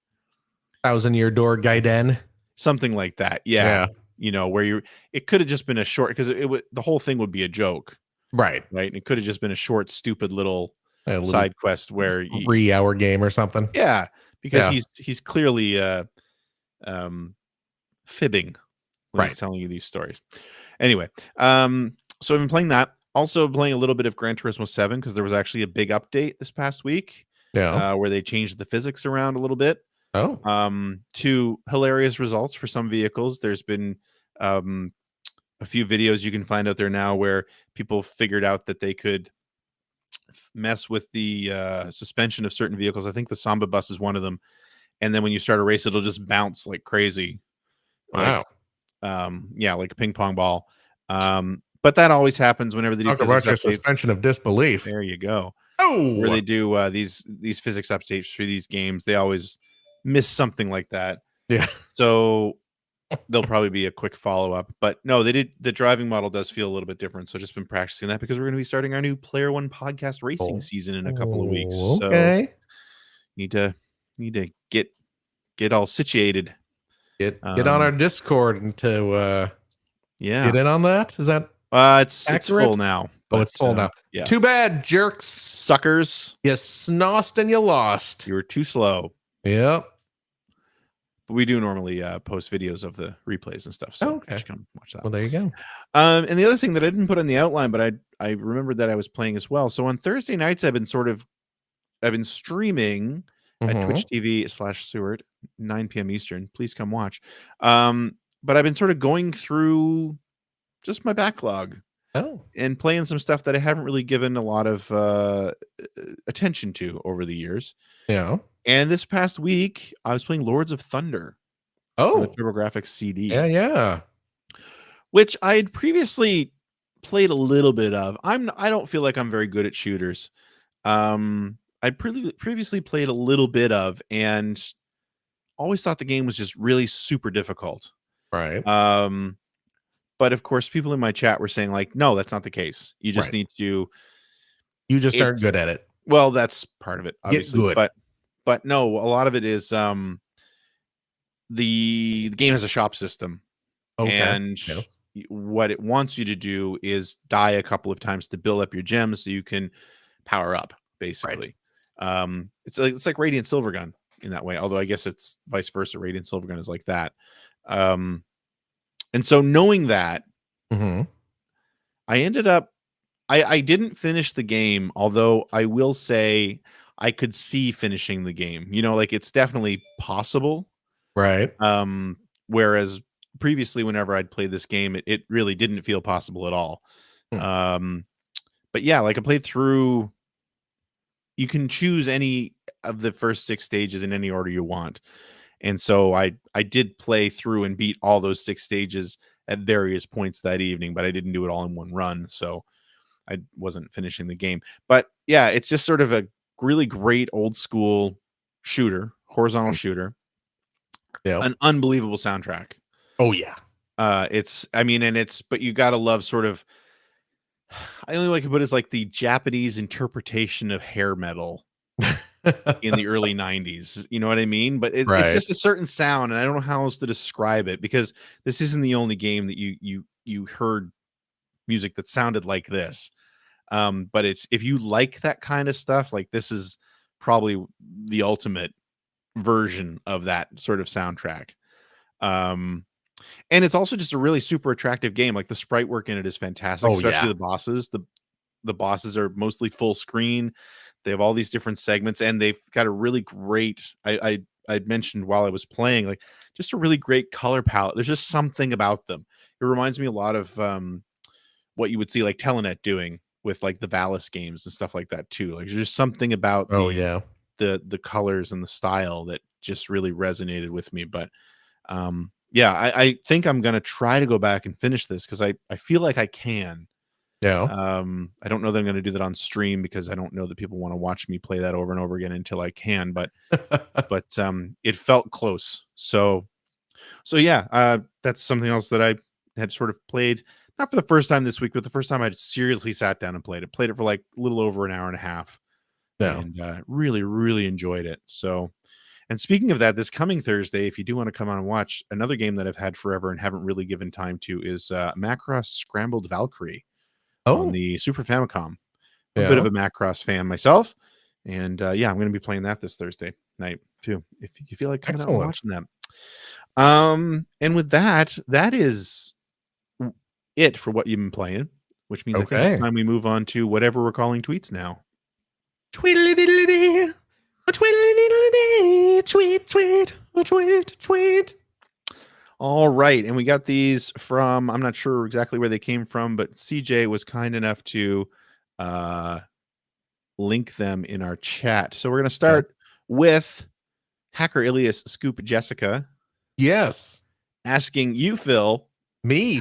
1,000-Year Door Gaiden. Something like that. Yeah. Where it could have just been a short, because the whole thing would be a joke. Right. And it could have just been a short, stupid little side quest where 3-hour game or something. Yeah. Because he's clearly fibbing when he's telling you these stories. Anyway, so I've been playing that. Also playing a little bit of Gran Turismo 7, because there was actually a big update this past week. Where they changed the physics around a little bit. To hilarious results for some vehicles. There's been a few videos you can find out there now where people figured out that they could mess with the suspension of certain vehicles. I think the Samba bus is one of them. And then when you start a race, it'll just bounce like crazy. Wow. Like a ping pong ball. But that always happens whenever they do talk about your suspension of disbelief. There you go. Where they do these physics updates for these games, they always miss something like that. Yeah. So there'll probably be a quick follow-up. But no, the driving model does feel a little bit different. So just been practicing that, because we're going to be starting our new Player One podcast racing season in a couple of weeks. Okay. So need to get all situated. Get on our Discord and to get in on that. Is that it's full now. But, it's full now. Yeah. Too bad, jerks. Suckers. You snossed and you lost. You were too slow. Yep. But we do normally post videos of the replays and stuff. So you should come watch that. Well, there you go. And the other thing that I didn't put on the outline, but I remembered that I was playing as well. So on Thursday nights, I've been streaming at Twitch TV/Seward, 9 p.m. Eastern. Please come watch. But I've been sort of going through just my backlog. And playing some stuff that I haven't really given a lot of attention to over the years. Yeah. And this past week, I was playing Lords of Thunder. The TurboGrafx CD. Yeah. Which I had previously played a little bit of. I don't feel like I'm very good at shooters. I previously played a little bit of, and always thought the game was just really super difficult. Right. But of course, people in my chat were saying, like, no, that's not the case. You just need to. You just aren't good at it. Well, that's part of it, obviously. Get good. But no, a lot of it is the game has a shop system. And what it wants you to do is die a couple of times to build up your gems so you can power up, basically. It's like Radiant Silvergun in that way, although I guess it's vice versa. Radiant Silvergun is like that. And so knowing that, Mm-hmm. I ended up I didn't finish the game, although I will say I could see finishing the game. You know, like it's definitely possible. Right. Whereas previously, whenever I'd played this game, it really didn't feel possible at all. But yeah, like I played through. You can choose any of the first 6 stages in any order you want. And so I did play through and beat all those 6 stages at various points that evening, but I didn't do it all in one run. So I wasn't finishing the game. But yeah, it's just sort of a really great old school shooter, horizontal shooter. Yeah. An unbelievable soundtrack. Oh yeah. But you gotta love sort of, I only way I can put it is like the Japanese interpretation of hair metal in the early 90s. You know what I mean? But it's just a certain sound, and I don't know how else to describe it, because this isn't the only game that you heard music that sounded like this. But it's, if you like that kind of stuff, like this is probably the ultimate version of that sort of soundtrack. And it's also just a really super attractive game. Like the sprite work in it is fantastic, especially the bosses. The bosses are mostly full screen. They have all these different segments, and they've got a really great, I mentioned while I was playing, like just a really great color palette. There's just something about them. It reminds me a lot of what you would see like Telenet doing with like the Valis games and stuff like that too. Like there's just something about the colors and the style that just really resonated with me. But I think I'm gonna try to go back and finish this, because I feel like I can. Yeah. I don't know that I'm gonna do that on stream, because I don't know that people want to watch me play that over and over again until I can, but it felt close. So yeah, that's something else that I had sort of played, not for the first time this week, but the first time I seriously sat down and played it for like a little over an hour and a half. And really, really enjoyed it. So, and speaking of that, this coming Thursday, if you do want to come on and watch, another game that I've had forever and haven't really given time to is Macross Scrambled Valkyrie on the Super Famicom. I'm a bit of a Macross fan myself. And I'm going to be playing that this Thursday night too, if you feel like coming out and watching that. And with that is it for what you've been playing, which means I think it's time we move on to whatever we're calling tweets now. Tweedly-diddly-dee. A tweedly-diddly-dee. Tweet, tweet, a tweet, tweet. All right. And we got these from, I'm not sure exactly where they came from, but CJ was kind enough to link them in our chat. So we're going to start with Hacker Ilias Scoop Jessica. Yes. Asking you, Phil.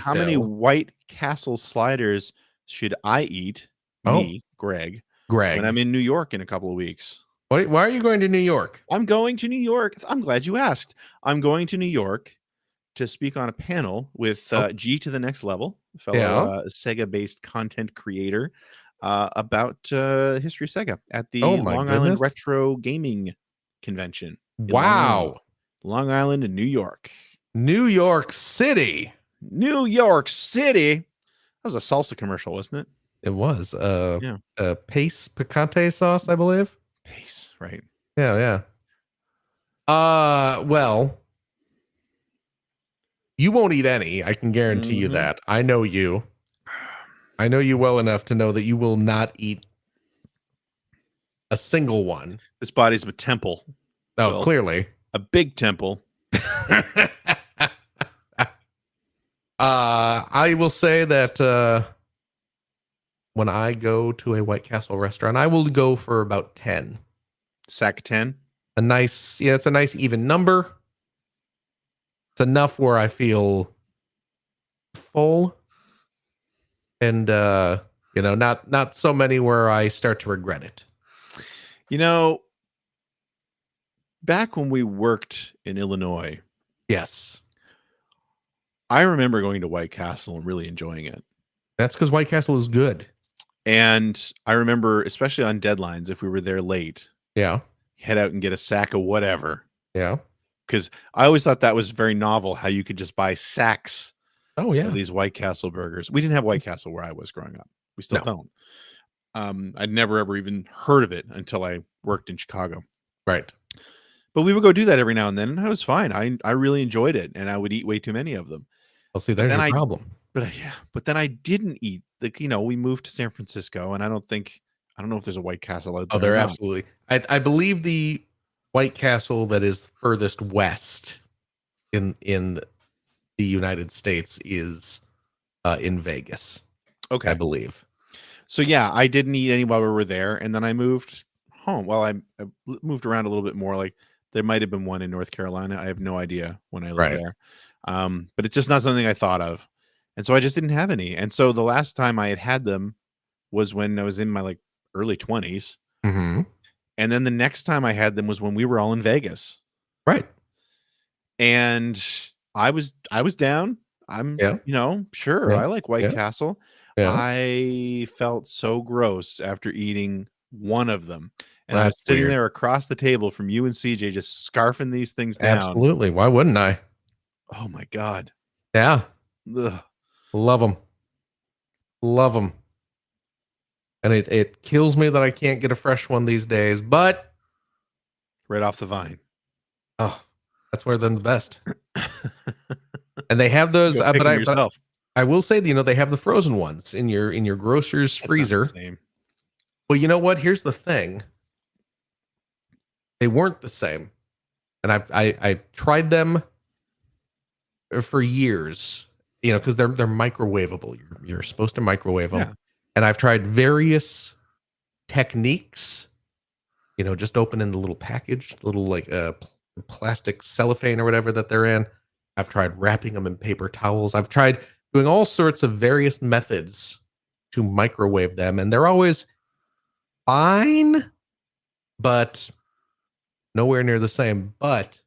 How many White Castle sliders should I eat? Me, Greg, when I'm in New York in a couple of weeks. Why are you going to New York? I'm going to New York. I'm glad you asked. I'm going to New York to speak on a panel with G to the Next Level, fellow Sega-based content creator, about history of Sega at the Long Island Retro Gaming Convention. Wow. Long Island and New York. New York City. New York City. That was a salsa commercial, wasn't it? It was. Pace picante sauce, I believe. Pace, right? Yeah. Well, you won't eat any. I can guarantee you that. I know you. I know you well enough to know that you will not eat a single one. This body's a temple. Oh, Phil. Clearly. A big temple. I will say that when I go to a White Castle restaurant, I will go for about 10. Sack 10? It's a nice even number. It's enough where I feel full. And not so many where I start to regret it. You know, back when we worked in Illinois. Yes. I remember going to White Castle and really enjoying it. That's because White Castle is good. And I remember, especially on deadlines, if we were there late, head out and get a sack of whatever. Yeah. Because I always thought that was very novel, how you could just buy sacks of these White Castle burgers. We didn't have White Castle where I was growing up. We still don't. I'd never ever even heard of it until I worked in Chicago. Right. But we would go do that every now and then, and I was fine. I really enjoyed it, and I would eat way too many of them. Well, see, But there's then your problem. but then I didn't eat. Like, we moved to San Francisco, and I don't know if there's a White Castle out there. Oh, there absolutely. I believe the White Castle that is furthest west in the United States is in Vegas. Okay, I believe. So yeah, I didn't eat any while we were there, and then I moved home. Well, I moved around a little bit more. Like there might have been one in North Carolina. I have no idea when I lived there. But it's just not something I thought of, and so I just didn't have any. And so the last time I had them was when I was in my early 20s. Mm-hmm. And then the next time I had them was when we were all in Vegas. Right. And I was down. Sure. Yeah. I like White Yeah. Castle. Yeah. I felt so gross after eating one of them. And I was That's sitting weird. there across the table from you and CJ just scarfing these things down. Absolutely. Why wouldn't I? Oh my God. Yeah. Ugh. Love them. Love them. And it kills me that I can't get a fresh one these days, but Right off the vine. oh, that's where they're the best. And they have those, Go pick them but yourself. I will say, they have the frozen ones in your grocer's That's not freezer. the same. Well, you know what? Here's the thing. They weren't the same. And I tried them for years, because they're microwavable. You're supposed to microwave them. Yeah. And I've tried various techniques, just opening the little package, little plastic cellophane or whatever that they're in. I've tried wrapping them in paper towels. I've tried doing all sorts of various methods to microwave them, and they're always fine, but nowhere near the same. But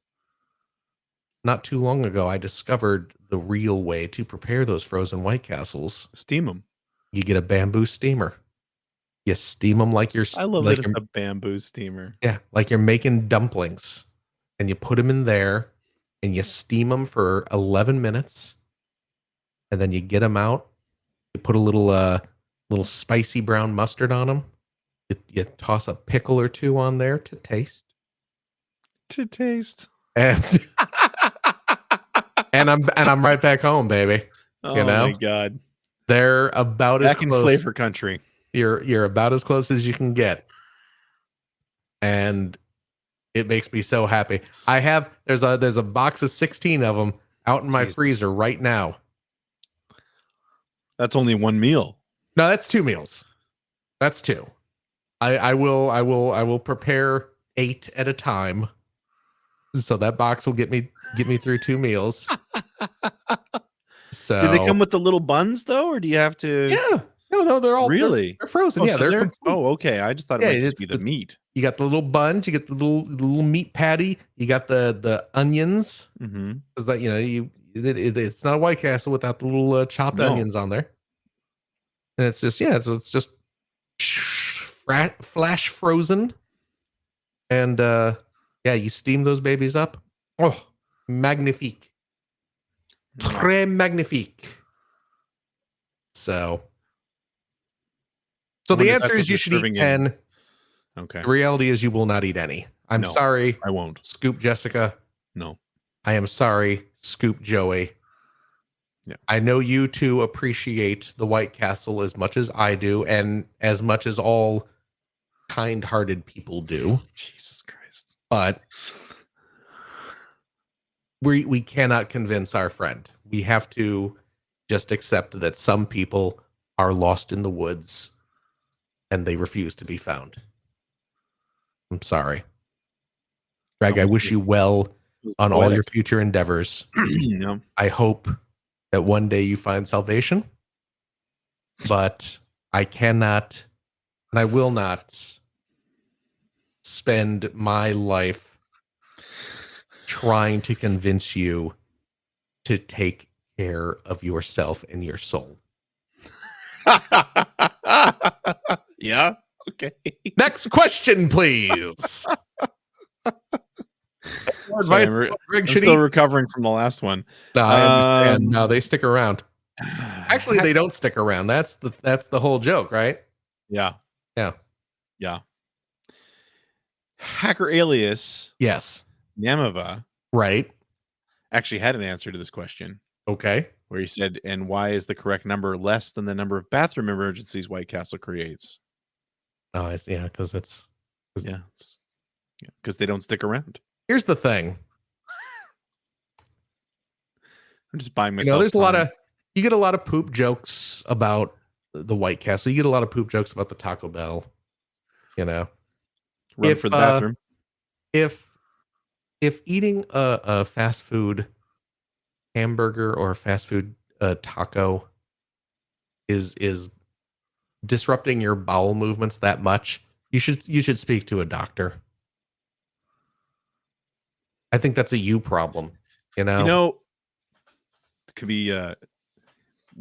not too long ago, I discovered the real way to prepare those frozen White Castles. Steam them. You get a bamboo steamer. You steam them like you're. I love that it's a bamboo steamer. Yeah, like you're making dumplings, and you put them in there, and you steam them for 11 minutes, and then you get them out. You put a little spicy brown mustard on them. You toss a pickle or two on there to taste. And and I'm right back home, baby. Oh my God. They're about back as in close. flavor country. You're about as close as you can get. And it makes me so happy. There's a box of 16 of them out in my freezer right now. That's only one meal. No, that's 2 meals. That's 2. I will prepare 8 at a time. So that box will get me through 2 meals. So do they come with the little buns though, or do you have to? Yeah. No, they're all really they're frozen. Oh, yeah, so they're okay. I just thought it might just be the meat. You got the little buns, you get the little meat patty, you got the onions. Mm-hmm. Because that it's not a White Castle without the little chopped onions on there. And it's just it's just flash frozen. And you steam those babies up. Oh, magnifique. Très magnifique. So the answer is you should eat 10. Okay. The reality is you will not eat any. I'm sorry. I won't. Scoop Jessica. No. I am sorry. Scoop Joey. Yeah. I know you two appreciate the White Castle as much as I do, and as much as all kind-hearted people do. Jesus Christ. But we cannot convince our friend. We have to just accept that some people are lost in the woods and they refuse to be found. I'm sorry. Greg, I wish you well on all your future endeavors. Yeah. I hope that one day you find salvation, but I cannot and I will not spend my life trying to convince you to take care of yourself and your soul. Yeah. Okay. Next question, please. Sorry, I'm still recovering from the last one. No, I understand. No, they stick around. Actually, they don't stick around. That's the whole joke, right? Yeah. Yeah. Yeah. Hacker alias Yes. Namava Right. actually had an answer to this question Okay. where he said, and why is the correct number less than the number of bathroom emergencies White Castle creates? Oh, I see. Yeah, because it's. Yeah, because they don't stick around. Here's the thing. I'm just buying myself There's time. you get a lot of poop jokes about the White Castle. You get a lot of poop jokes about the Taco Bell. Run if for the bathroom. If eating a fast food hamburger or a fast food taco is disrupting your bowel movements that much, you should speak to a doctor. I think that's a you problem. It could be way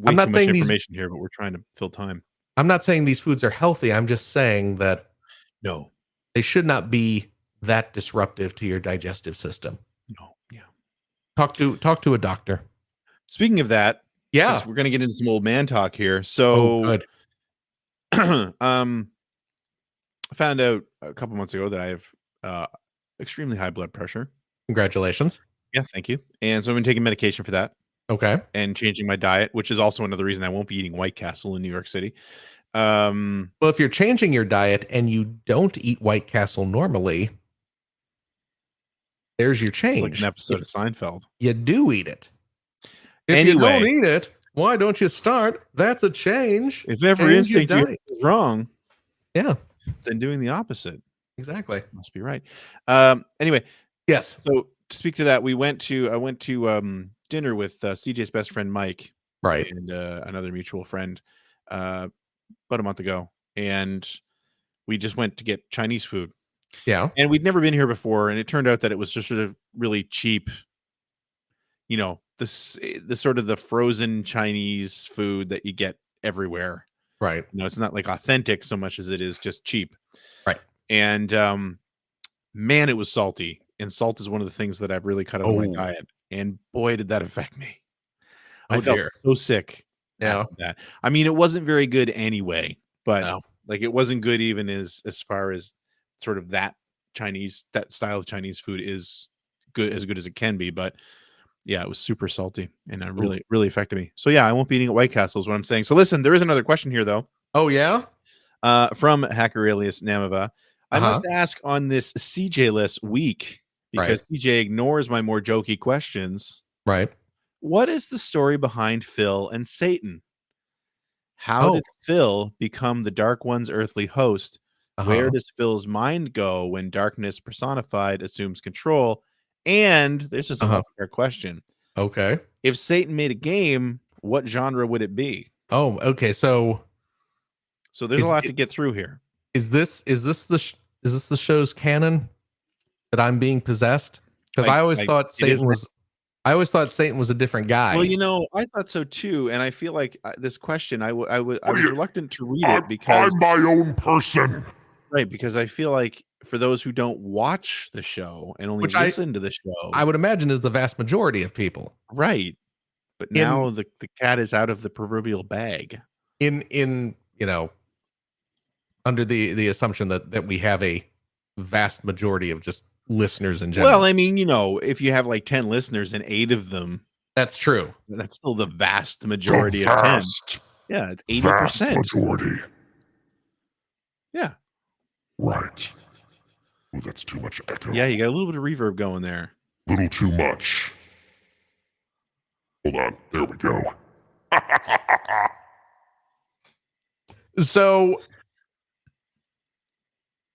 I'm not too much saying information here, but we're trying to fill time. I'm not saying these foods are healthy. I'm just saying that No, they should not be that disruptive to your digestive system. No, yeah. Talk to a doctor. Speaking of that, yeah, we're gonna get into some old man talk here. So, good. I found out a couple months ago that I have extremely high blood pressure. Congratulations. Yeah, thank you. And so I've been taking medication for that. Okay. And changing my diet, which is also another reason I won't be eating White Castle in New York City. Well, if you're changing your diet and you don't eat White Castle normally, there's your change. It's like an episode of Seinfeld. You do eat it. If you don't eat it, why don't you start? That's a change. If every instinct you is wrong, yeah, then doing the opposite. Exactly. Must be right. Anyway, yes. So to speak to that, I went to dinner with CJ's best friend Mike, right, and another mutual friend about a month ago, and we just went to get Chinese food. Yeah, and we'd never been here before, and it turned out that it was just sort of really cheap. The sort of the frozen Chinese food that you get everywhere. Right. It's not like authentic so much as it is just cheap. Right. And man, it was salty. And salt is one of the things that I've really cut out of my diet. And boy, did that affect me. I felt so sick. Yeah. That. I mean, it wasn't very good anyway, but it wasn't good even as far as sort of that style of Chinese food is good, as good as it can be. But yeah, it was super salty, and it really affected me. So yeah, I won't be eating at White Castle is what I'm saying. So listen, there is another question here though. Oh yeah? From Hacker alias Namava. I must ask on this CJ-less week, because CJ ignores my more jokey questions. Right. What is the story behind Phil and Satan? How did Phil become the Dark One's earthly host? Where does Phil's mind go when darkness personified assumes control? And this is a multi-part question. Okay. If Satan made a game, what genre would it be? Oh, okay. So there's a lot to get through here. Is this the show's canon that I'm being possessed? Because I always thought Satan was. I always thought Satan was a different guy. Well, I thought so too, and I feel like this question, I was reluctant to read it because I'm my own person. Right, because I feel like for those who don't watch the show and only listen to the show, I would imagine is the vast majority of people. Right. But now the cat is out of the proverbial bag. In under the assumption that we have a vast majority of just listeners in general. Well, I mean, if you have like 10 listeners and 8 of them, that's true. That's still the vast majority of 10. Yeah, it's 80%. Majority. Yeah. Right. Oh, that's too much echo. Yeah, you got a little bit of reverb going there. Little too much. Hold on. There we go. So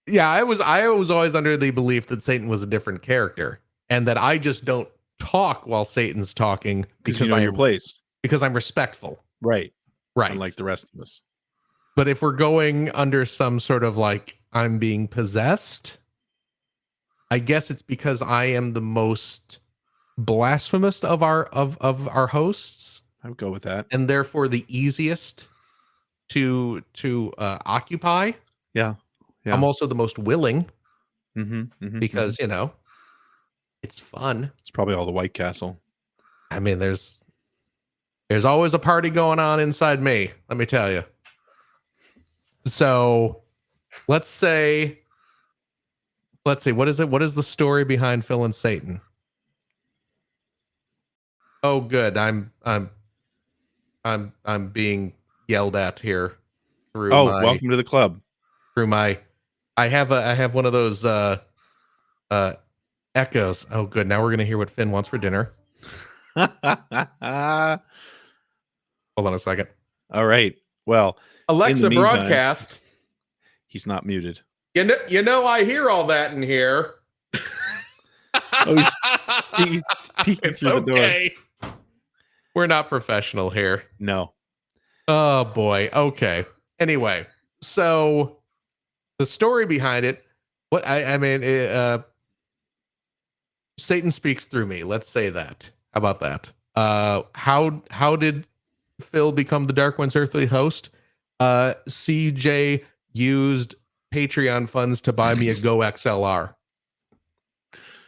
yeah, I was always under the belief that Satan was a different character, and that I just don't talk while Satan's talking because your place. Because I'm respectful. Right. Right. Unlike the rest of us. But if we're going under some sort of like I'm being possessed, I guess it's because I am the most blasphemous of our hosts. I would go with that. And therefore the easiest to occupy. Yeah. Yeah. I'm also the most willing because it's fun. It's probably all the White Castle. I mean, there's always a party going on inside me, let me tell you. So let's say, what is it? What is the story behind Phil and Satan? Oh, good. I'm being yelled at here through welcome to the club. I have one of those echoes. Oh, good. Now we're gonna hear what Finn wants for dinner. Hold on a second. All right. Well, Alexa, broadcast. He's not muted. You know, I hear all that in here. He's peeking through the door. We're not professional here. No. Oh boy. Okay. Anyway, so the story behind it. Satan speaks through me. Let's say that. How about that? How did Phil become the Dark One's earthly host? CJ used Patreon funds to buy me a Go XLR.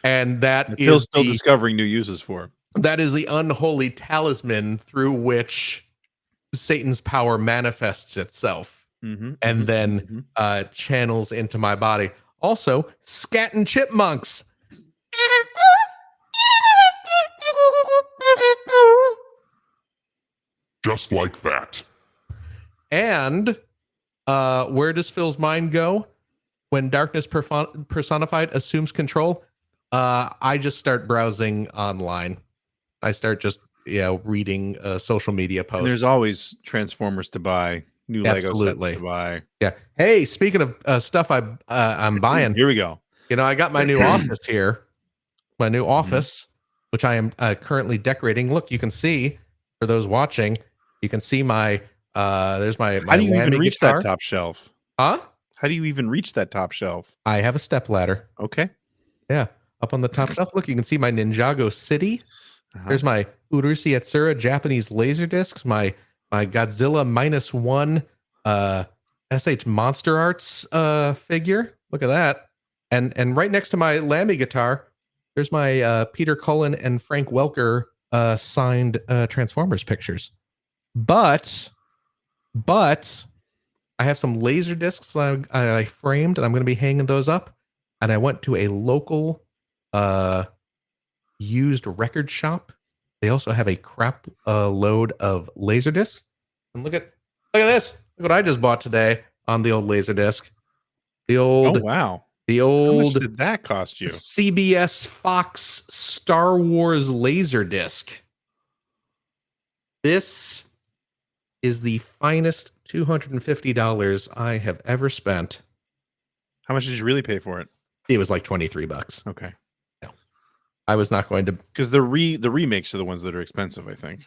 And that is Phil's still discovering new uses for it. That is the unholy talisman through which Satan's power manifests itself and then channels into my body. Also, scat and chipmunks. Just like that. And where does Phil's mind go when darkness personified assumes control? I just start browsing online. I start just reading social media posts. And there's always Transformers to buy, new Lego sets to buy. Yeah. Hey, speaking of stuff I'm buying. Here we go. You know, I got my new office here. My new office, which I am currently decorating. Look, you can see, for those watching, you can see my there's my How do you even reach guitar. that top shelf? Huh? How do you even reach that top shelf? I have a step ladder. Okay. Yeah. Up on the top shelf. Look, you can see my Ninjago City. There's my Urushi Yatsura Japanese laser discs, my Godzilla -1 SH Monster Arts figure. Look at that. And right next to my Lammy guitar, there's my Peter Cullen and Frank Welker signed Transformers pictures. But I have some laser discs I framed, and I'm going to be hanging those up. And I went to a local used record shop. They also have a crap load of laser discs. And look at this. Look what I just bought today on the old laser disc. The old wow. The old How much did that cost you? CBS Fox Star Wars laser disc. This is the finest $250 I have ever spent. How much did you really pay for it? It was like $23. Okay. I was not going to, because the remakes are the ones that are expensive, I think.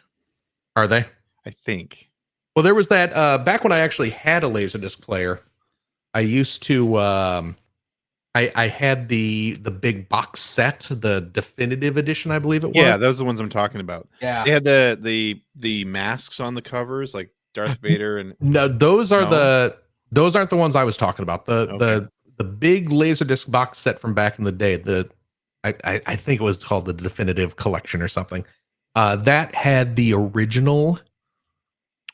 Are they? I think. Well, there was that back when I actually had a Laserdisc player. I used to I had the big box set, the definitive edition, I believe it was. Yeah, those are the ones I'm talking about. Yeah. They had the masks on the covers, like Darth Vader and no, those aren't the ones I was talking about. The big Laserdisc box set from back in the day, I think it was called the Definitive Collection or something. That had the original,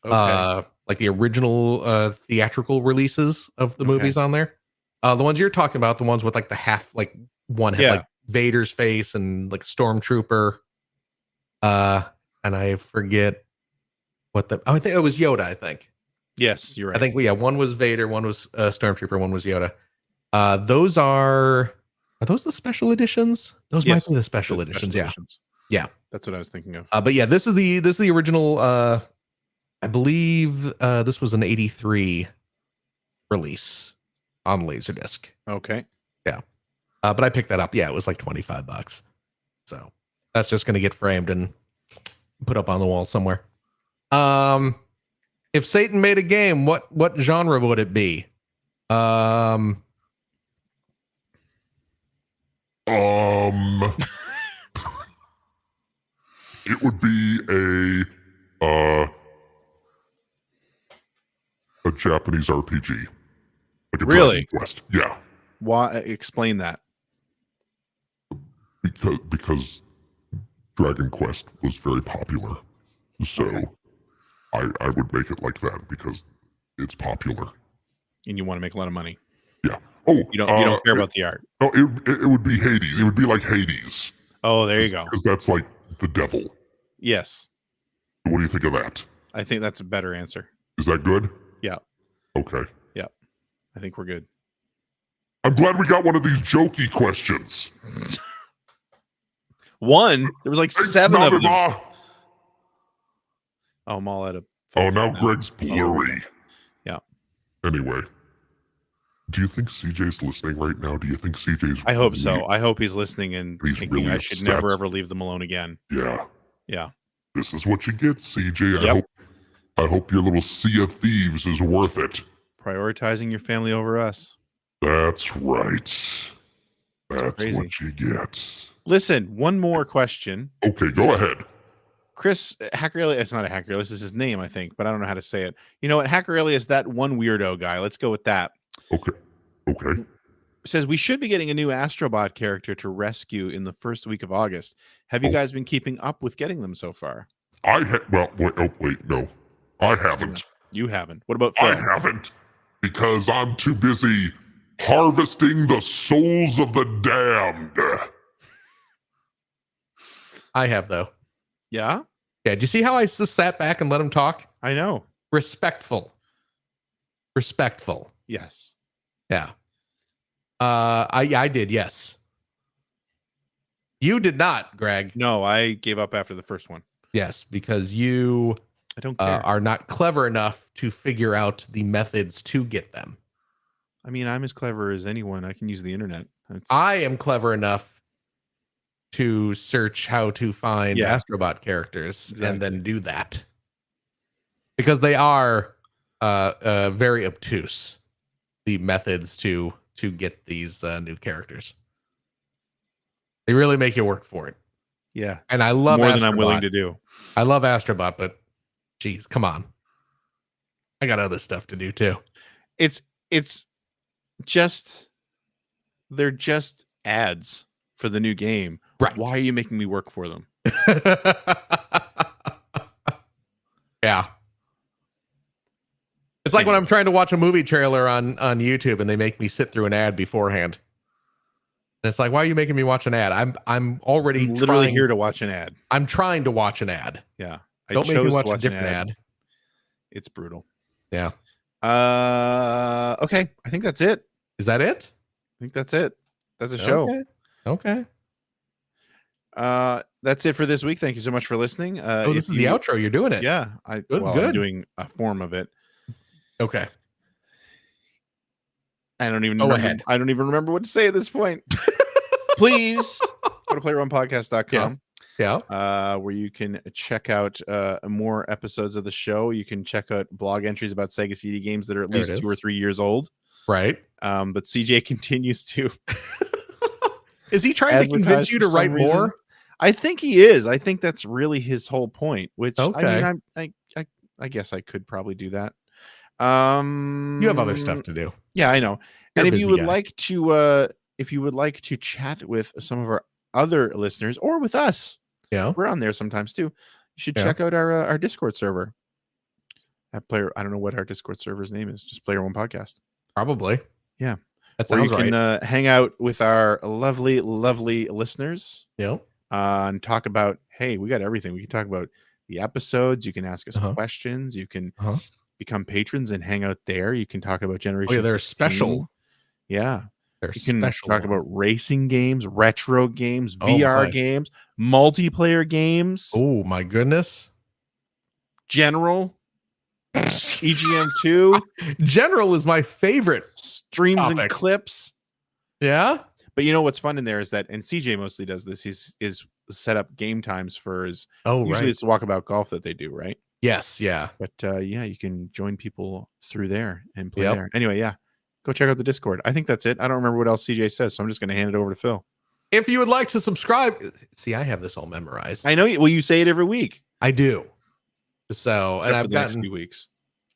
like the original theatrical releases of the movies on there. The ones you're talking about, the ones with like the half, like one had like Vader's face and like Stormtrooper. And I forget what I think it was Yoda. I think. Yes, you're right. I think one was Vader, one was Stormtrooper, one was Yoda. Those are those the special editions? Those might be the special editions. Yeah. That's what I was thinking of. But yeah, this is the original. I believe this was an 83 release on Laserdisc. Okay. Yeah. But I picked that up. Yeah, it was like $25. So that's just gonna get framed and put up on the wall somewhere. If Satan made a game, what genre would it be? It would be a Japanese RPG. Like a really? Dragon Quest. Yeah. Why? Explain that. Because Dragon Quest was very popular. So I would make it like that because it's popular. And you want to make a lot of money. Yeah. Oh, You don't care about the art. No, it would be Hades. It would be like Hades. Oh, there you go. Because that's like the devil. Yes. What do you think of that? I think that's a better answer. Is that good? Yeah. Okay. Yeah. I think we're good. I'm glad we got one of these jokey questions. One? There was like 7 of them. Oh, I'm all out of. now Greg's blurry. Yeah. Anyway. Do you think CJ's listening right now? Do you think CJ's I hope so. I hope he's listening and he's thinking really I should upset. never ever leave them alone again. Yeah. Yeah. This is what you get, CJ. Yep. I hope your little Sea of Thieves is worth it. Prioritizing your family over us. That's right. That's crazy. what you get. Listen, one more question. Okay, go ahead. Chris Hackerelius, it's not a Hackerelius, is his name, I think, but I don't know how to say it. You know what? Hackerelius, that one weirdo guy. Let's go with that. Okay. Says we should be getting a new Astrobot character to rescue in the first week of August. Have you guys been keeping up with getting them so far? No. I haven't. You haven't. What about Phil? I haven't. Because I'm too busy harvesting the souls of the damned. I have, though. Yeah? Yeah. Do you see how I just sat back and let him talk? I know. Respectful. Yes. Yeah. I did, yes. You did not, Greg. No, I gave up after the first one. Yes, because you I don't care. are not clever enough to figure out the methods to get them. I mean, I'm as clever as anyone. I can use the internet. I am clever enough to search how to find Astrobot characters and then do that. Because they are very obtuse, the methods to get these new characters. They really make you work for it. Yeah. And I love more Astrobot. than I'm willing to do. I love Astrobot, but geez, come on. I got other stuff to do too. It's just they're just ads for the new game. Right. Why are you making me work for them? Yeah. It's like when I'm trying to watch a movie trailer on YouTube and they make me sit through an ad beforehand. And it's like, why are you making me watch an ad? I'm already literally here to watch an ad. I'm trying to watch an ad. Yeah. Don't make me watch a different ad. It's brutal. Yeah. Okay. I think that's it. Is that it? I think that's it. That's a show. Okay. That's it for this week. Thank you so much for listening. This is the outro. You're doing it. Yeah. Good. I'm doing a form of it. Okay. I don't even remember what to say at this point. Please go to playeronepodcast.com. Yeah. Where you can check out more episodes of the show. You can check out blog entries about Sega CD games that are at least 2 or 3 years old. Right. But CJ continues to. Is he trying to convince you to write more? I think he is. I think that's really his whole point. Which okay. I mean, I guess I could probably do that. You have other stuff to do. Yeah, I know. You're and if you would like to chat with some of our other listeners or with us, we're on there sometimes too. You should check out our Discord server. I don't know what our Discord server's name is. Just Player One Podcast. Probably. Yeah. That sounds right. You can hang out with our lovely, lovely listeners. Yeah. And talk about, hey, we got everything. We can talk about the episodes. You can ask us questions. You can become patrons and hang out there. You can talk about Generation. Oh, yeah, they're special. Yeah. You can talk about racing games, retro games, VR games, multiplayer games. Oh, my goodness. General. EGM2. General is my favorite. Streams and clips. Yeah. But you know what's fun in there is that, and CJ mostly does this, is set up game times for his. Usually it's the Walkabout Golf that they do, right? Yes, yeah. But you can join people through there and play there. Anyway, go check out the Discord. I think that's it. I don't remember what else CJ says, so I'm just going to hand it over to Phil. If you would like to subscribe, see, I have this all memorized. I know. Well, you say it every week. I do. So, except and I've gotten next few weeks.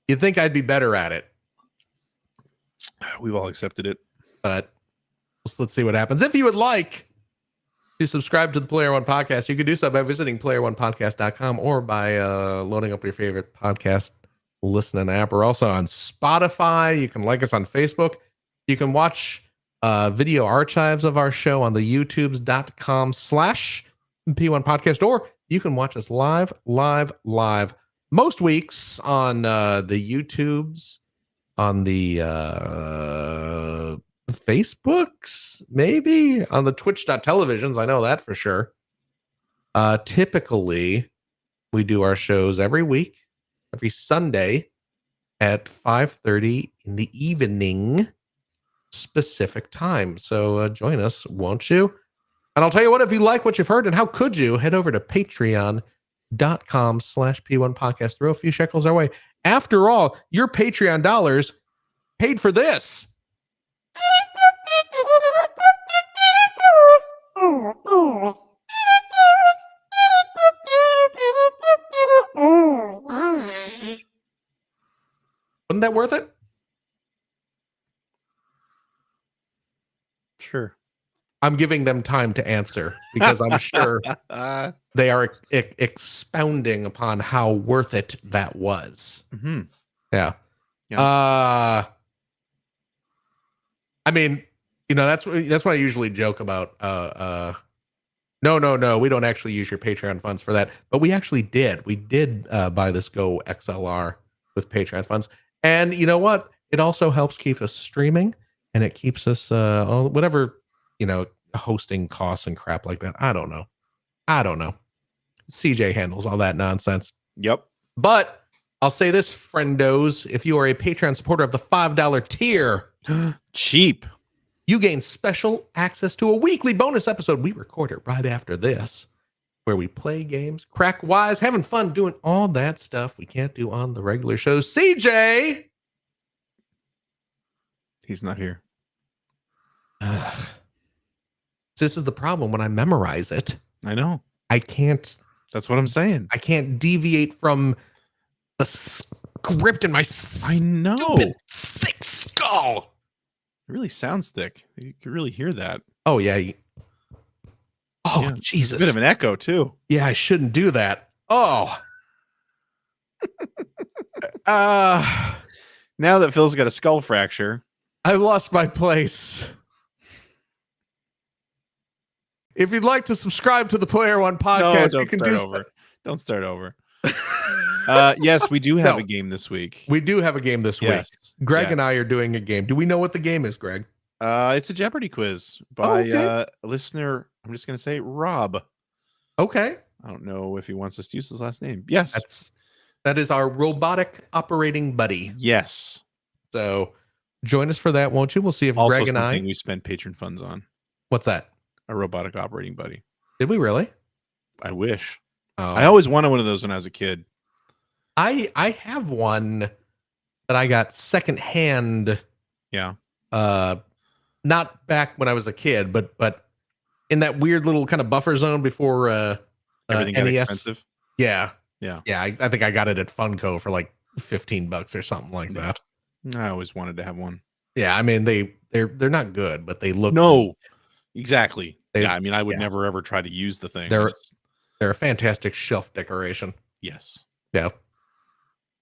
You'd think I'd be better at it. We've all accepted it, but let's see what happens. If you would like to subscribe to the Player One Podcast, you can do so by visiting playeronepodcast.com or by loading up your favorite podcast listening app. We're also on Spotify. You can like us on Facebook. You can watch video archives of our show on the youtubes.com/P1 podcast, or you can watch us live most weeks on the YouTubes, on the Facebooks, maybe on the Twitch.televisions. I know that for sure. Typically, we do our shows every week, every Sunday at 5:30 in the evening specific time. So join us, won't you? And I'll tell you what, if you like what you've heard, and how could you, head over to patreon.com/P1 podcast. Throw a few shekels our way. After all, your Patreon dollars paid for this. Wasn't that worth it? Sure. I'm giving them time to answer because I'm sure they are expounding upon how worth it that was. Mm-hmm. Yeah. I mean, that's what I usually joke about. No, we don't actually use your Patreon funds for that, but we actually did. We did buy this Go XLR with Patreon funds, and you know what? It also helps keep us streaming, and it keeps us whatever hosting costs and crap like that. I don't know. CJ handles all that nonsense. Yep. But I'll say this, friendos, if you are a Patreon supporter of the $5 tier, cheap, you gain special access to a weekly bonus episode. We record it right after this, where we play games, crack wise, having fun, doing all that stuff we can't do on the regular shows. CJ! He's not here. This is the problem when I memorize it. I know. I can't. That's what I'm saying. I can't deviate from the script in my stupid thick skull. It really sounds thick. You can really hear that. Oh, yeah. Jesus. It's a bit of an echo, too. Yeah, I shouldn't do that. Oh. Now that Phil's got a skull fracture. I lost my place. If you'd like to subscribe to the Player One podcast, you can do so. Don't start over. Yes, we do have a game this week. We do have a game this week. Greg and I are doing a game. Do we know what the game is, Greg? It's a Jeopardy quiz by a listener. I'm just going to say Rob. Okay. I don't know if he wants us to use his last name. Yes. That is our robotic operating buddy. Yes. So join us for that, won't you? We'll see if also Greg and I. We spent patron funds on. What's that? A robotic operating buddy. Did we really? I wish. Oh. I always wanted one of those when I was a kid. I have one that I got secondhand. Yeah. Not back when I was a kid, but in that weird little kind of buffer zone before everything got NES. expensive. Yeah. I think I got it at Funko for like $15 or something like that. I always wanted to have one. Yeah, I mean they're not good, but they look neat. Exactly. I mean, I would yeah. never ever try to use the thing. They're a fantastic shelf decoration. Yes. Yeah.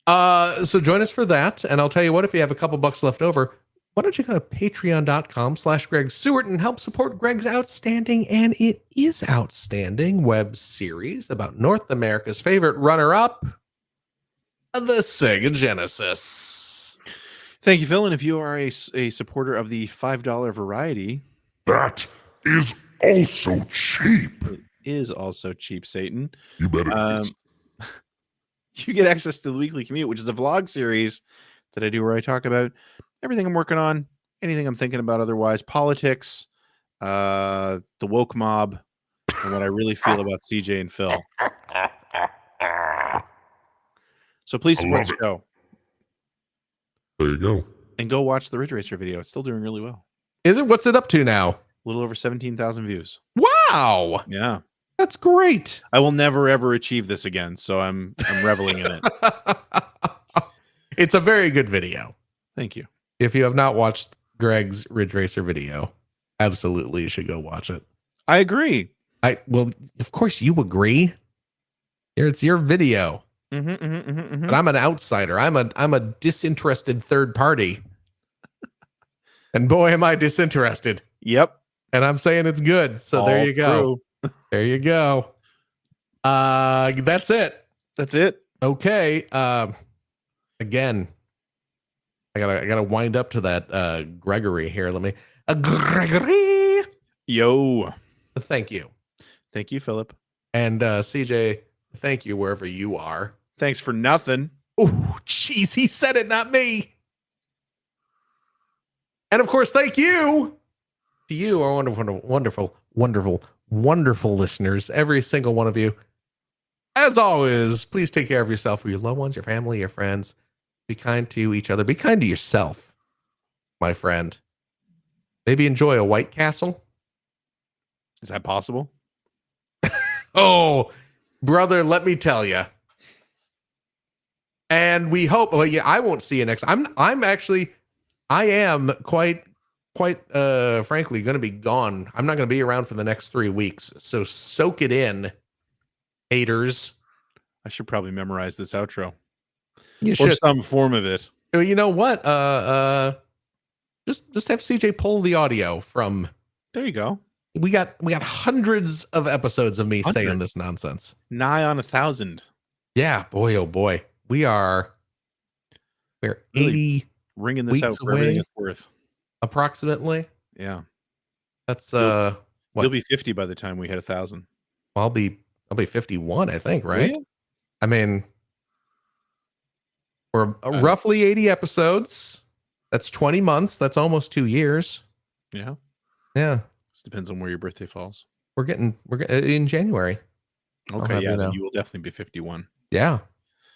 So join us for that, and I'll tell you what, if you have a couple bucks left over, why don't you go to patreon.com/Greg Seward and help support Greg's outstanding, and it is outstanding, web series about North America's favorite runner-up, the Sega Genesis. Thank you, Phil. And if you are a supporter of the $5 variety, that is also cheap. It is also cheap, Satan. You better. You get access to the Weekly Commute, which is a vlog series that I do where I talk about everything I'm working on, anything I'm thinking about otherwise, politics, the woke mob, and what I really feel about CJ and Phil. So please support the show. There you go. And go watch the Ridge Racer video. It's still doing really well. Is it? What's it up to now? A little over 17,000 views. Wow. Yeah. That's great. I will never ever achieve this again, so I'm reveling in it. It's a very good video. Thank you. If you have not watched Greg's Ridge Racer video, absolutely you should go watch it. I agree. Well, of course you agree. It's your video. But I'm an outsider. I'm a disinterested third party. And boy, am I disinterested. Yep. And I'm saying it's good. So there you go. There you go. That's it. That's it. Okay. Again, I gotta wind up to that Gregory here. Let me Gregory. Yo. Thank you. Thank you, Philip. And CJ, thank you wherever you are. Thanks for nothing. Oh, jeez, he said it, not me. And of course, thank you to you, our wonderful listeners, every single one of you. As always, please take care of yourself, or your loved ones, your family, your friends. Be kind to each other. Be kind to yourself, my friend. Maybe enjoy a White Castle. Is that possible? Oh, brother, let me tell you. And we hope. Well, yeah, I won't see you next. I am quite frankly going to be gone. I'm not going to be around for the next 3 weeks. So soak it in, haters. I should probably memorize this outro. You or should. Some form of it. You know what? Just have CJ pull the audio from. There you go. We got hundreds of episodes of me saying this nonsense. Nigh on 1,000. Yeah, boy, oh boy. We're really 80 ringing this out for everything it's worth. Approximately. Yeah. That's You'll be 50 by the time we hit 1,000. I'll be 51, I think, right? Yeah. I mean, we're roughly 80 episodes. That's 20 months. That's almost 2 years. Yeah. Yeah. This depends on where your birthday falls. We're getting in January. Okay, yeah, then you will definitely be 51. Yeah.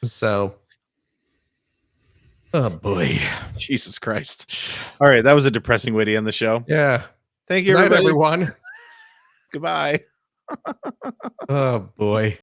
So, oh boy, Jesus Christ! All right, that was a depressing way to end the show. Yeah. Thank you, Good night, everybody. everyone. Goodbye. Oh boy.